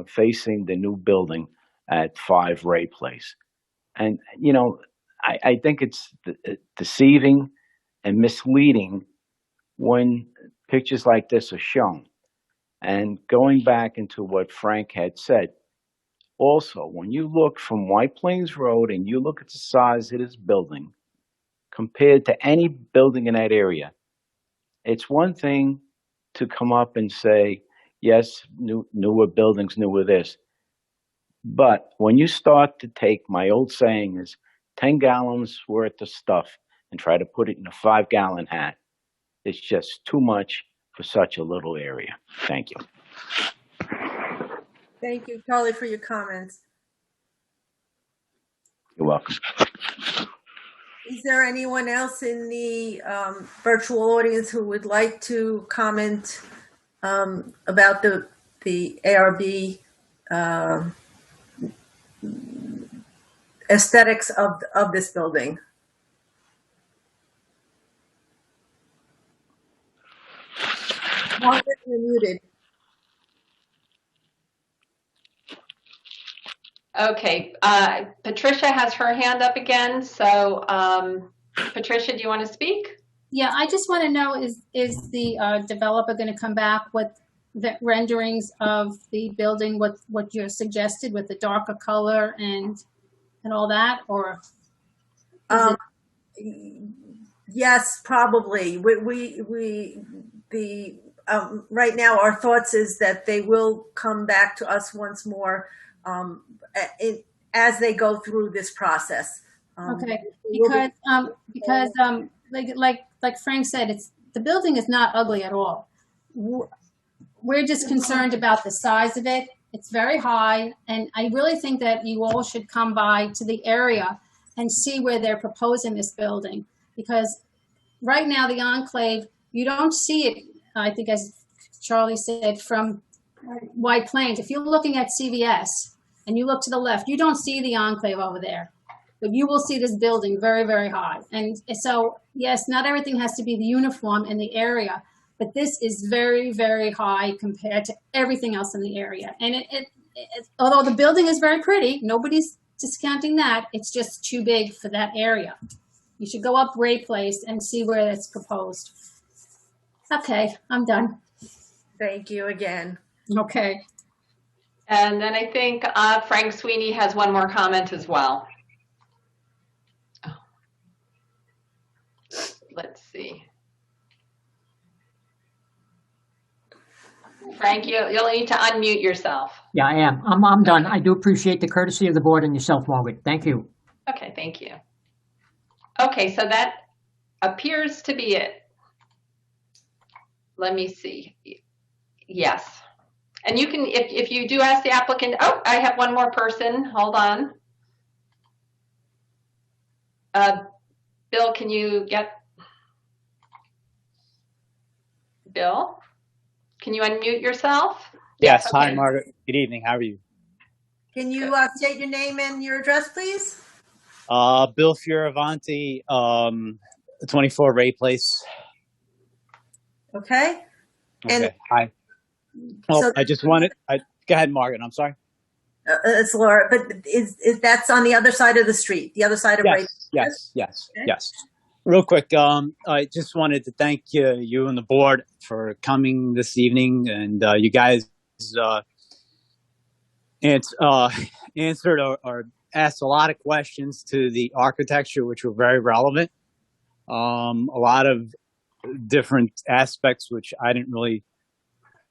facing the new building at 5 Ray Place. And, you know, I think it's deceiving and misleading when pictures like this are shown. And going back into what Frank had said, also, when you look from White Plains Road and you look at the size of this building compared to any building in that area, it's one thing to come up and say, yes, newer buildings, newer this. But when you start to take, my old saying is 10 gallons worth of stuff and try to put it in a 5-gallon hat, it's just too much for such a little area. Thank you. Thank you, Charlie, for your comments. You're welcome. Is there anyone else in the virtual audience who would like to comment about the ARB aesthetics of this building? Margaret, you're muted. Okay, Patricia has her hand up again. So, Patricia, do you want to speak? Yeah, I just want to know, is the developer going to come back with the renderings of the building, what you suggested with the darker color and all that, or? Yes, probably. Right now, our thoughts is that they will come back to us once more as they go through this process. Okay, because like Frank said, the building is not ugly at all. We're just concerned about the size of it. It's very high, and I really think that you all should come by to the area and see where they're proposing this building, because right now the enclave, you don't see it, I think, as Charlie said, from White Plains. If you're looking at CVS and you look to the left, you don't see the enclave over there, but you will see this building very, very high. And so, yes, not everything has to be uniform in the area, but this is very, very high compared to everything else in the area. And although the building is very pretty, nobody's discounting that, it's just too big for that area. You should go up Ray Place and see where it's proposed. Okay, I'm done. Thank you again. Okay. And then I think Frank Sweeney has one more comment as well. Let's see. Frank, you'll need to unmute yourself. Yeah, I am. I'm done. I do appreciate the courtesy of the board and yourself, Margaret. Thank you. Okay, thank you. Okay, so that appears to be it. Let me see. Yes. And you can, if you do ask the applicant, oh, I have one more person. Hold on. Bill, can you get, Bill? Can you unmute yourself? Yes. Okay. Hi, Margaret. Good evening. How are you? Can you state your name and your address, please? Bill Fioravanti, 24 Ray Place. Okay. Okay. Hi. Oh, So, I just wanted. Go ahead, Margaret. I'm sorry. it's Laura, but is that's on the other side of the street, the other side of Ray? Yes. Okay. Yes. Real quick, I just wanted to thank you and the board for coming this evening, and you guys answered or asked a lot of questions to the architecture, which were very relevant. A lot of different aspects, which I didn't really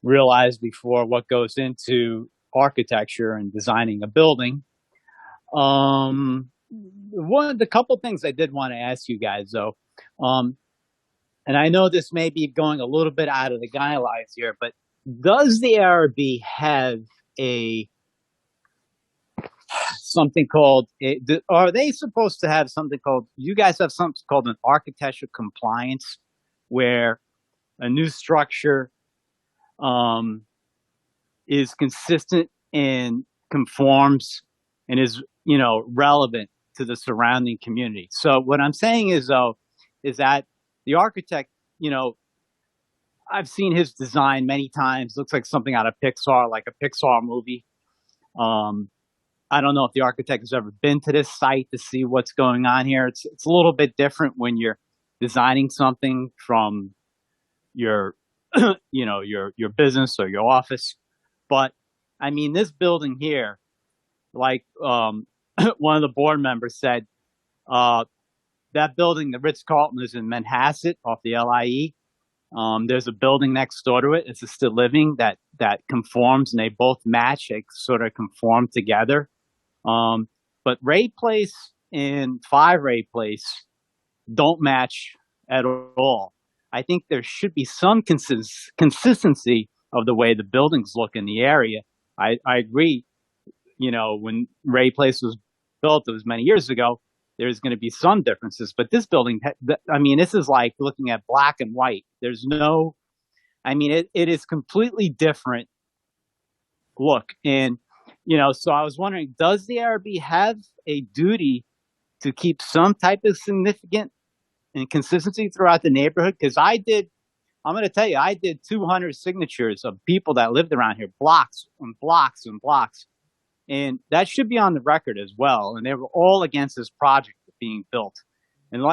realize before, what goes into architecture and designing a building. One of the couple things I did want to ask you guys, though, and I know this may be going a little bit out of the guidelines here, but does the ARB have something called, are they supposed to have something called, you guys have something called an architectural compliance, where a new structure is consistent and conforms and is, relevant to the surrounding community. So what I'm saying is, though, is that the architect, I've seen his design many times, looks like something out of Pixar, like a Pixar movie. I don't know if the architect has ever been to this site to see what's going on here. It's a little bit different when you're designing something from your, your business or your office. But I mean, this building here, like one of the board members said, that building, the Ritz-Carlton, is in Manhasset off the LIE. There's a building next door to it. It's assisted living that conforms, and they both match. They sort of conform together. But Ray Place and 5 Ray Place don't match at all. I think there should be some consistency of the way the buildings look in the area. I agree. When Ray Place was built, it was many years ago, there's going to be some differences. But this building, this is like looking at black and white. There's no, it is completely different look. And, so I was wondering, does the ARB have a duty to keep some type of significant and consistency throughout the neighborhood? Because I'm going to tell you, I did 200 signatures of people that lived around here, blocks and blocks and blocks. And that should be on the record as well. And they were all against this project being built. And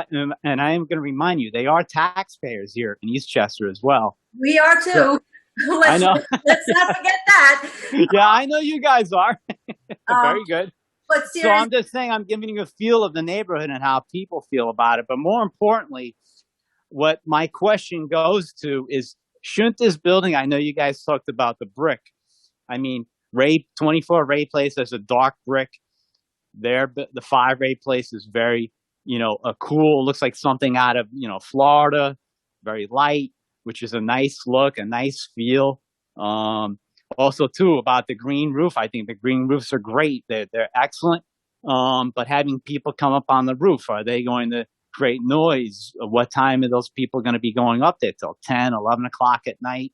I am going to remind you, they are taxpayers here in Eastchester as well. We are too. So, I know. Let's not forget that. Yeah, I know you guys are. Very good. But so I'm just saying, I'm giving you a feel of the neighborhood and how people feel about it. But more importantly, what my question goes to is, shouldn't this building, I know you guys talked about the brick. 24 Ray Place has a dark brick. There, the 5 Ray Place is very, a cool, looks like something out of, Florida, very light, which is a nice look, a nice feel. Also, too, about the green roof, I think the green roofs are great. They're excellent. But having people come up on the roof, are they going to create noise? What time are those people going to be going up there? Till 10, 11 o'clock at night?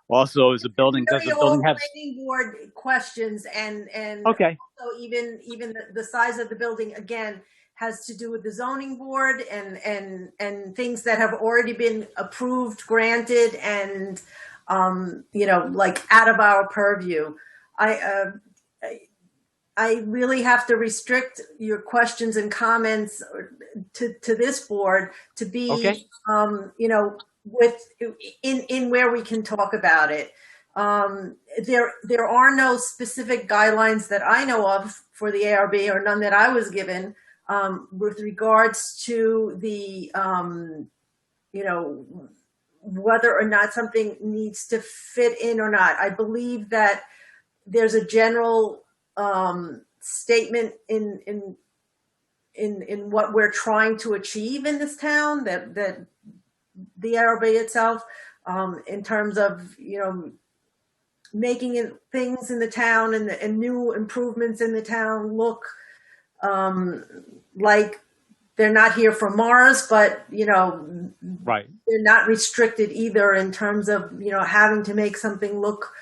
Also, does the building have planning board questions and okay. Also even the size of the building again has to do with the zoning board and things that have already been approved, granted, and like out of our purview. I really have to restrict your questions and comments to this board to be okay. In where we can talk about it. There are no specific guidelines that I know of for the ARB, or none that I was given, with regards to the, whether or not something needs to fit in or not. I believe that there's a general statement in what we're trying to achieve in this town, that the ARB itself, in terms of, making things in the town and new improvements in the town look like they're not here from Mars, but, right. They're not restricted either in terms of, having to make something look,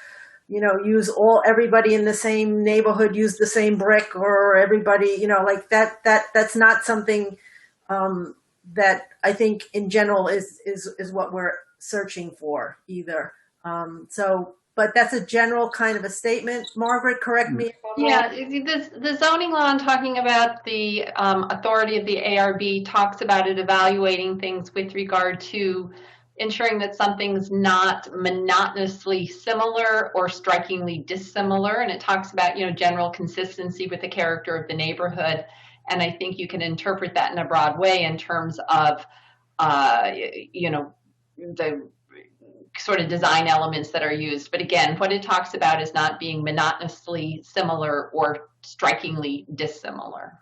use everybody in the same neighborhood, use the same brick, or everybody, like that's not something that I think in general is what we're searching for either. But that's a general kind of a statement. Margaret, correct me if I'm wrong. Yeah, the zoning law I'm talking about, the authority of the ARB talks about it evaluating things with regard to ensuring that something's not monotonously similar or strikingly dissimilar. And it talks about, general consistency with the character of the neighborhood. And I think you can interpret that in a broad way in terms of, the sort of design elements that are used. But again, what it talks about is not being monotonously similar or strikingly dissimilar.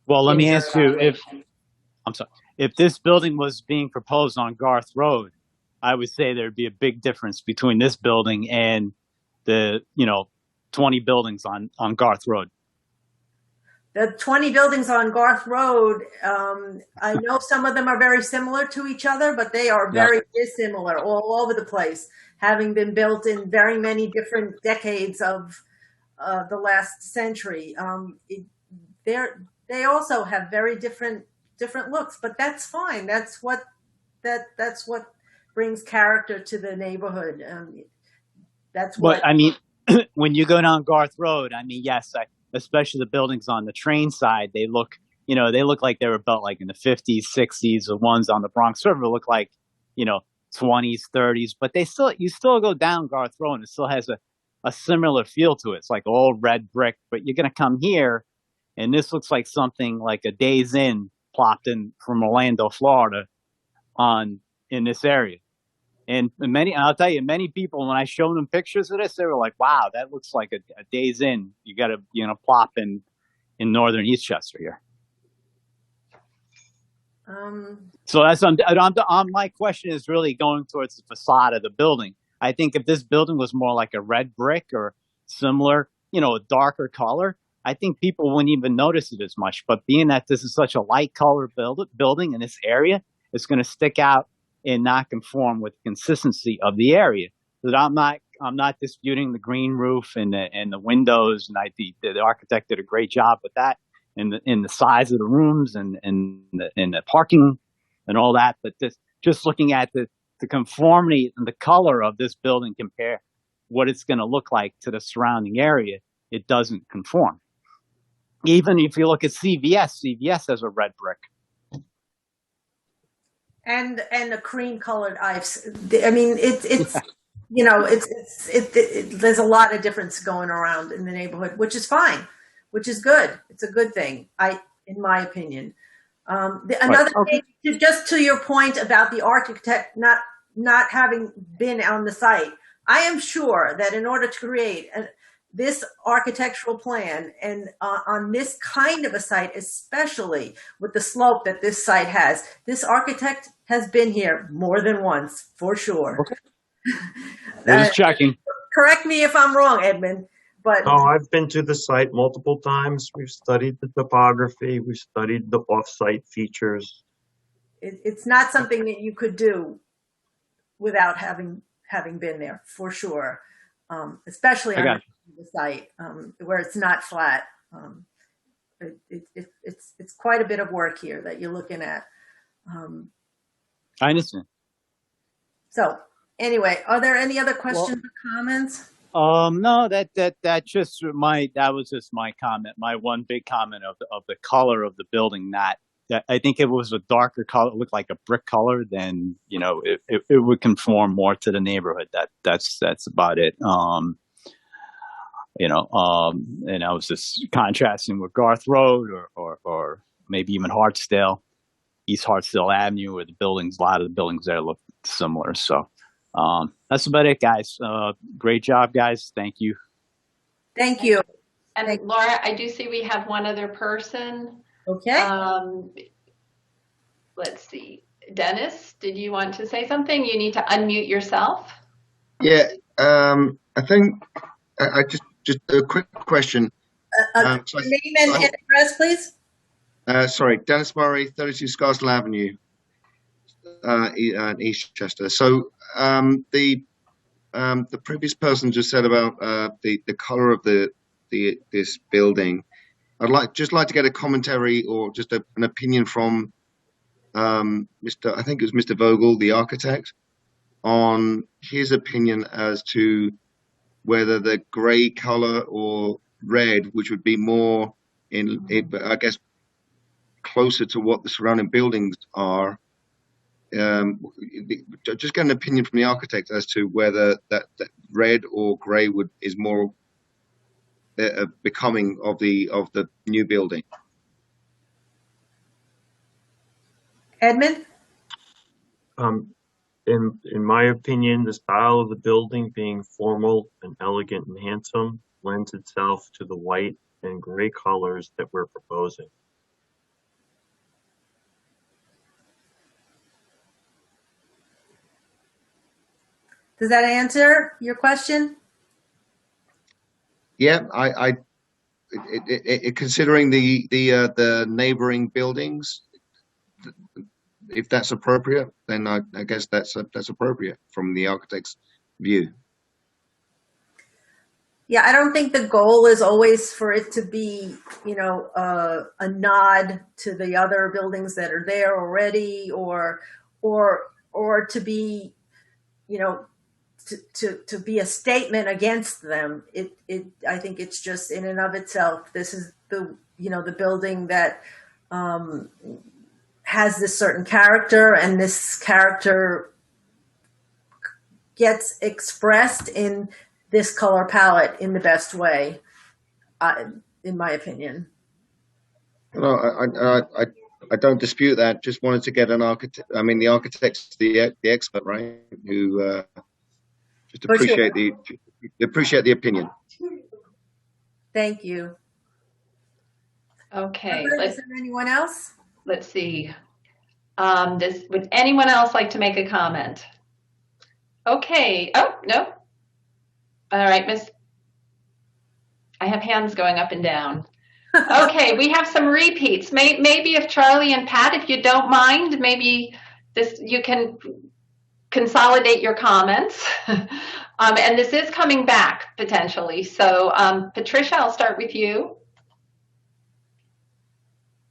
Well, let me ask you, if this building was being proposed on Garth Road, I would say there'd be a big difference between this building and the, 20 buildings on Garth Road. The 20 buildings on Garth Road, I know some of them are very similar to each other, but they are very dissimilar all over the place, having been built in very many different decades of the last century. They also have very different looks, but that's fine. That's what brings character to the neighborhood. That's what. But when you go down Garth Road, I mean, yes, especially the buildings on the train side, they look, they look like they were built like in the 50s, 60s. The ones on the Bronx River look like, 20s, 30s, but you still go down Garth Road and it still has a similar feel to it. It's like all red brick, but you're going to come here and this looks like something like a Days Inn plopped in from Orlando, Florida in this area. And I'll tell you, many people, when I showed them pictures of this, they were like, wow, that looks like a Days Inn. You got to, plop in northern Eastchester here. So my question is really going towards the facade of the building. I think if this building was more like a red brick or similar, a darker color, I think people wouldn't even notice it as much. But being that this is such a light color building in this area, it's going to stick out and not conform with the consistency of the area. But I'm not disputing the green roof and the windows, and the architect did a great job with that, and the size of the rooms and the parking and all that. But just looking at the conformity and the color of this building compare what it's going to look like to the surrounding area, it doesn't conform. Even if you look at CVS has a red brick. And a cream colored ice. I mean, it's there's a lot of difference going around in the neighborhood, which is fine, which is good. It's a good thing, in my opinion. Another thing, just to your point about the architect not having been on the site, I am sure that in order to create this architectural plan and on this kind of a site, especially with the slope that this site has, this architect has been here more than once, for sure. Okay. Just checking. Correct me if I'm wrong, Edmund. But I've been to the site multiple times. We've studied the topography. We've studied the off-site features. It's not something that you could do without having been there, for sure. Especially on the site where it's not flat. It's quite a bit of work here that you're looking at. I understand. So anyway, are there any other questions or comments? No, that was just my comment. My one big comment of the color of the building. That I think if it was a darker color, it looked like a brick color, then it would conform more to the neighborhood. That's about it. And I was just contrasting with Garth Road or maybe even Hartsdale, East Hartsdale Avenue, where a lot of the buildings there look similar. So that's about it, guys. Great job, guys. Thank you. Thank you. And Laura, I do see we have one other person. Okay. Let's see. Dennis, did you want to say something? You need to unmute yourself. Yeah. I think just a quick question. Name and address, please. Sorry, Dennis Murray, 32 Scarsdale Avenue, in Eastchester. So the previous person just said about the color of this building. I'd just like to get a commentary or just an opinion from I think it was Mr. Vogel, the architect, on his opinion as to whether the gray color or red, which would be more I guess, closer to what the surrounding buildings are. Just get an opinion from the architect as to whether that red or gray is more becoming of the new building. Edmund? In my opinion, the style of the building being formal and elegant and handsome lends itself to the white and gray colors that we're proposing. Does that answer your question? Yeah, considering the neighboring buildings, if that's appropriate, then I guess that's appropriate from the architect's view. Yeah, I don't think the goal is always for it to be, a nod to the other buildings that are there already, or to be, to be a statement against them. I think it's just in and of itself. This is the building that has this certain character, and this character gets expressed in this color palette in the best way, in my opinion. No, I don't dispute that. Just wanted to get an architect. I mean, the architect's the expert, right? Who just appreciate the opinion. Thank you. Okay. Is there anyone else? Let's see. Would anyone else like to make a comment? Okay. Oh, no. All right, Miss. I have hands going up and down. Okay, we have some repeats. Maybe if Charlie and Pat, if you don't mind, maybe you can consolidate your comments. And this is coming back potentially. So Patricia, I'll start with you.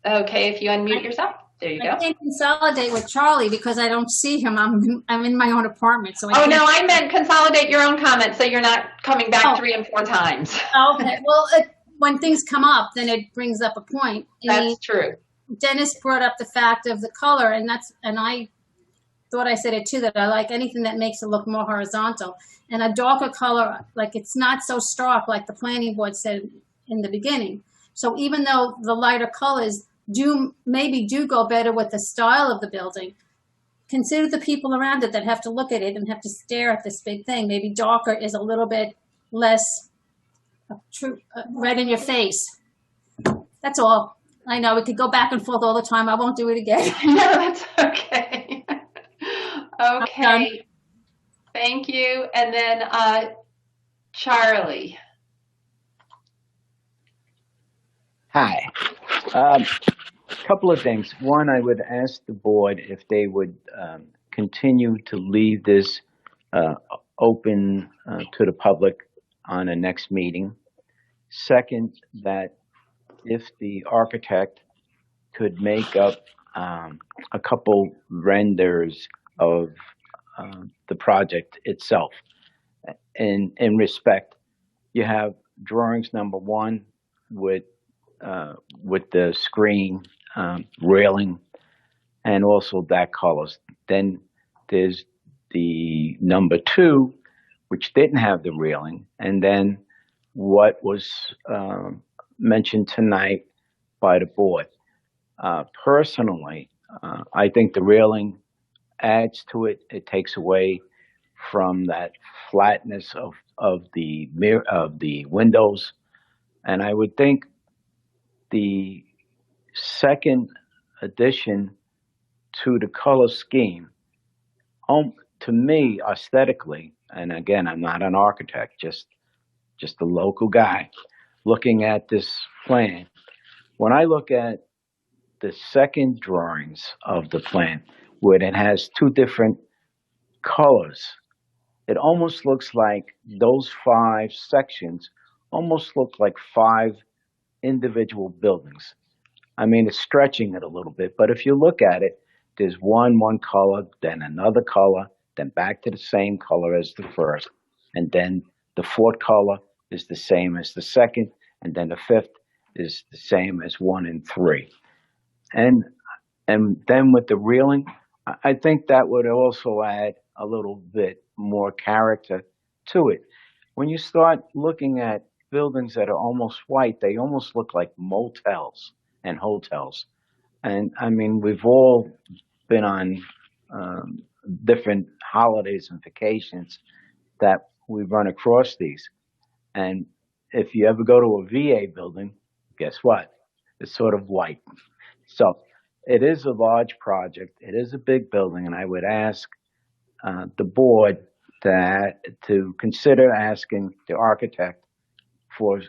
Okay, if you unmute yourself. There you go. I can't consolidate with Charlie because I don't see him. I'm in my own apartment. So no, I meant consolidate your own comments so you're not coming back 3 and 4 times. Okay, well, when things come up, then it brings up a point. That's true. Dennis brought up the fact of the color, and I thought I said it too, that I like anything that makes it look more horizontal. And a darker color, like it's not so stark like the planning board said in the beginning. So even though the lighter colors maybe do go better with the style of the building, consider the people around it that have to look at it and have to stare at this big thing. Maybe darker is a little bit less red in your face. That's all. I know we could go back and forth all the time. I won't do it again. No, that's okay. Okay. Thank you. And then Charlie. Hi. Couple of things. One, I would ask the board if they would continue to leave this open to the public on a next meeting. Second, that if the architect could make up a couple renders of the project itself. In respect, you have drawings number 1 with the screen railing and also that colors. Then there's the number 2, which didn't have the railing, and then what was mentioned tonight by the board. Personally, I think the railing adds to it. It takes away from that flatness of the windows, and I would think the second addition to the color scheme, to me, aesthetically, and again, I'm not an architect, just a local guy looking at this plan. When I look at the second drawings of the plan, where it has 2 different colors, it almost looks like those 5 sections almost look like 5 individual buildings. I mean, it's stretching it a little bit, but if you look at it, there's one color, then another color, then back to the same color as the first, and then the 4th color is the same as the second, and then the 5th is the same as 1 and 3. And then with the railing, I think that would also add a little bit more character to it. When you start looking at buildings that are almost white, they almost look like motels and hotels. And I mean, we've all been on different holidays and vacations that we run across these. And if you ever go to a VA building, guess what? It's sort of white. So it is a large project. It is a big building, and I would ask the board to consider asking the architect for,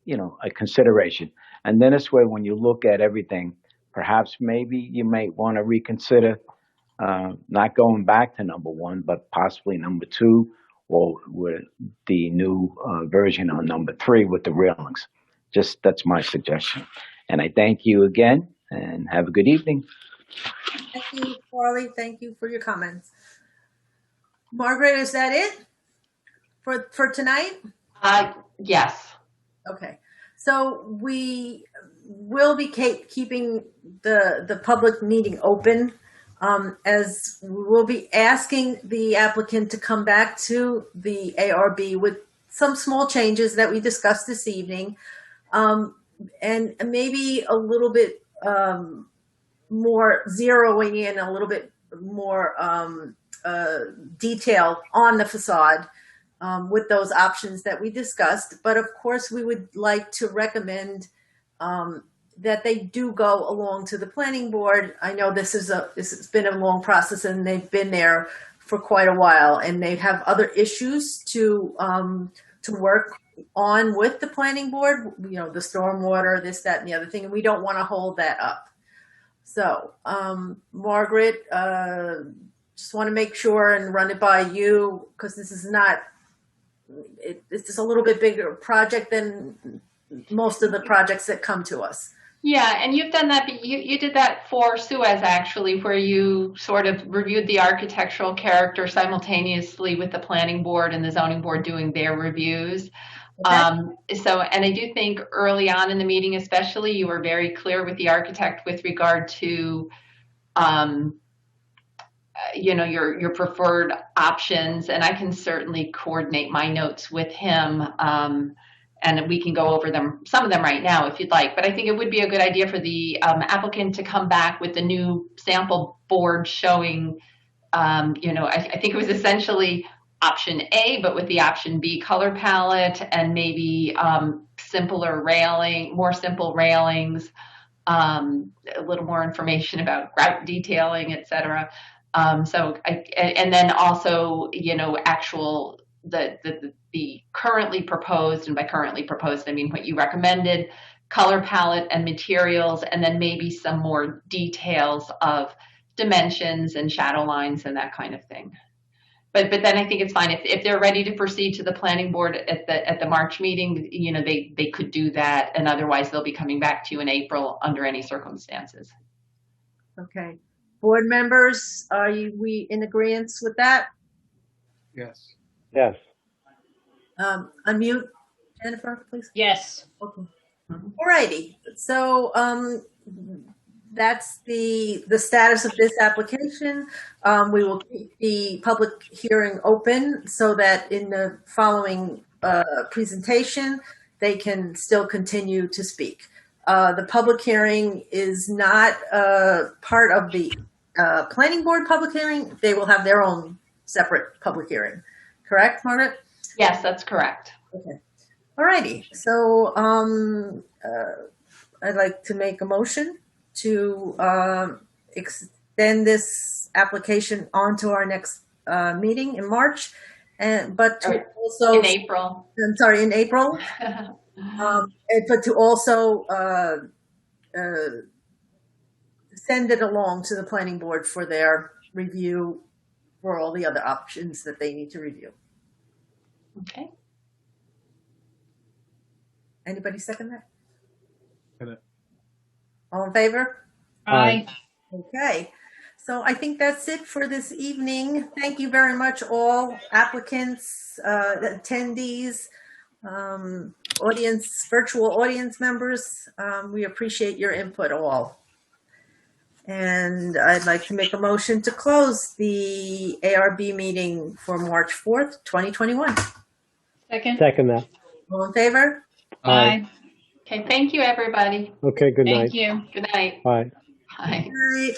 a consideration. And then this way, when you look at everything, perhaps maybe you might want to reconsider not going back to number 1, but possibly number 2, or with the new version on number 3 with the railings. That's my suggestion. And I thank you again, and have a good evening. Thank you, Charlie. Thank you for your comments. Margaret, is that it for tonight? Yes. Okay. So we will be keeping the public meeting open, as we'll be asking the applicant to come back to the ARB with some small changes that we discussed this evening, and maybe a little bit more zeroing in, a little bit more detail on the facade, with those options that we discussed. But of course, we would like to recommend that they do go along to the planning board. I know this has been a long process, and they've been there for quite a while, and they have other issues to work on with the planning board. You know, the stormwater, this, that, and the other thing, and we don't want to hold that up. So, Margaret, just want to make sure and run it by you, because this is not. It's just a little bit bigger project than most of the projects that come to us. Yeah, and you've done that. You did that for Suez, actually, where you sort of reviewed the architectural character simultaneously with the planning board and the zoning board doing their reviews. Okay. And I do think early on in the meeting, especially, you were very clear with the architect with regard to, your preferred options, and I can certainly coordinate my notes with him, and we can go over some of them right now if you'd like. But I think it would be a good idea for the applicant to come back with the new sample board showing, I think it was essentially option A, but with the option B color palette, and maybe more simple railings, a little more information about grout detailing, etc. And then also, actual the currently proposed, and by currently proposed, I mean what you recommended, color palette and materials, and then maybe some more details of dimensions and shadow lines and that kind of thing. But then I think it's fine if they're ready to proceed to the planning board at the March meeting. They could do that, and otherwise they'll be coming back to you in April under any circumstances. Okay. Board members, are we in agreement with that? Yes. Yes. Unmute, Jennifer, please. Yes. Okay. All righty. So that's the status of this application. We will keep the public hearing open so that in the following presentation, they can still continue to speak. The public hearing is not part of the planning board public hearing. They will have their own separate public hearing. Correct, Margaret? Yes, that's correct. Okay. All righty. So I'd like to make a motion to extend this application onto our next meeting in March, but to also in April. I'm sorry, in April. But to also send it along to the planning board for their review for all the other options that they need to review. Okay. Anybody second that? Second. All in favor? Aye. Okay. So I think that's it for this evening. Thank you very much, all applicants, attendees, virtual audience members. We appreciate your input all. And I'd like to make a motion to close the ARB meeting for March 4th, 2021. Second. Second that. All in favor? Aye. Okay, thank you, everybody. Okay, good night. Thank you. Good night. Bye. Bye. Good night.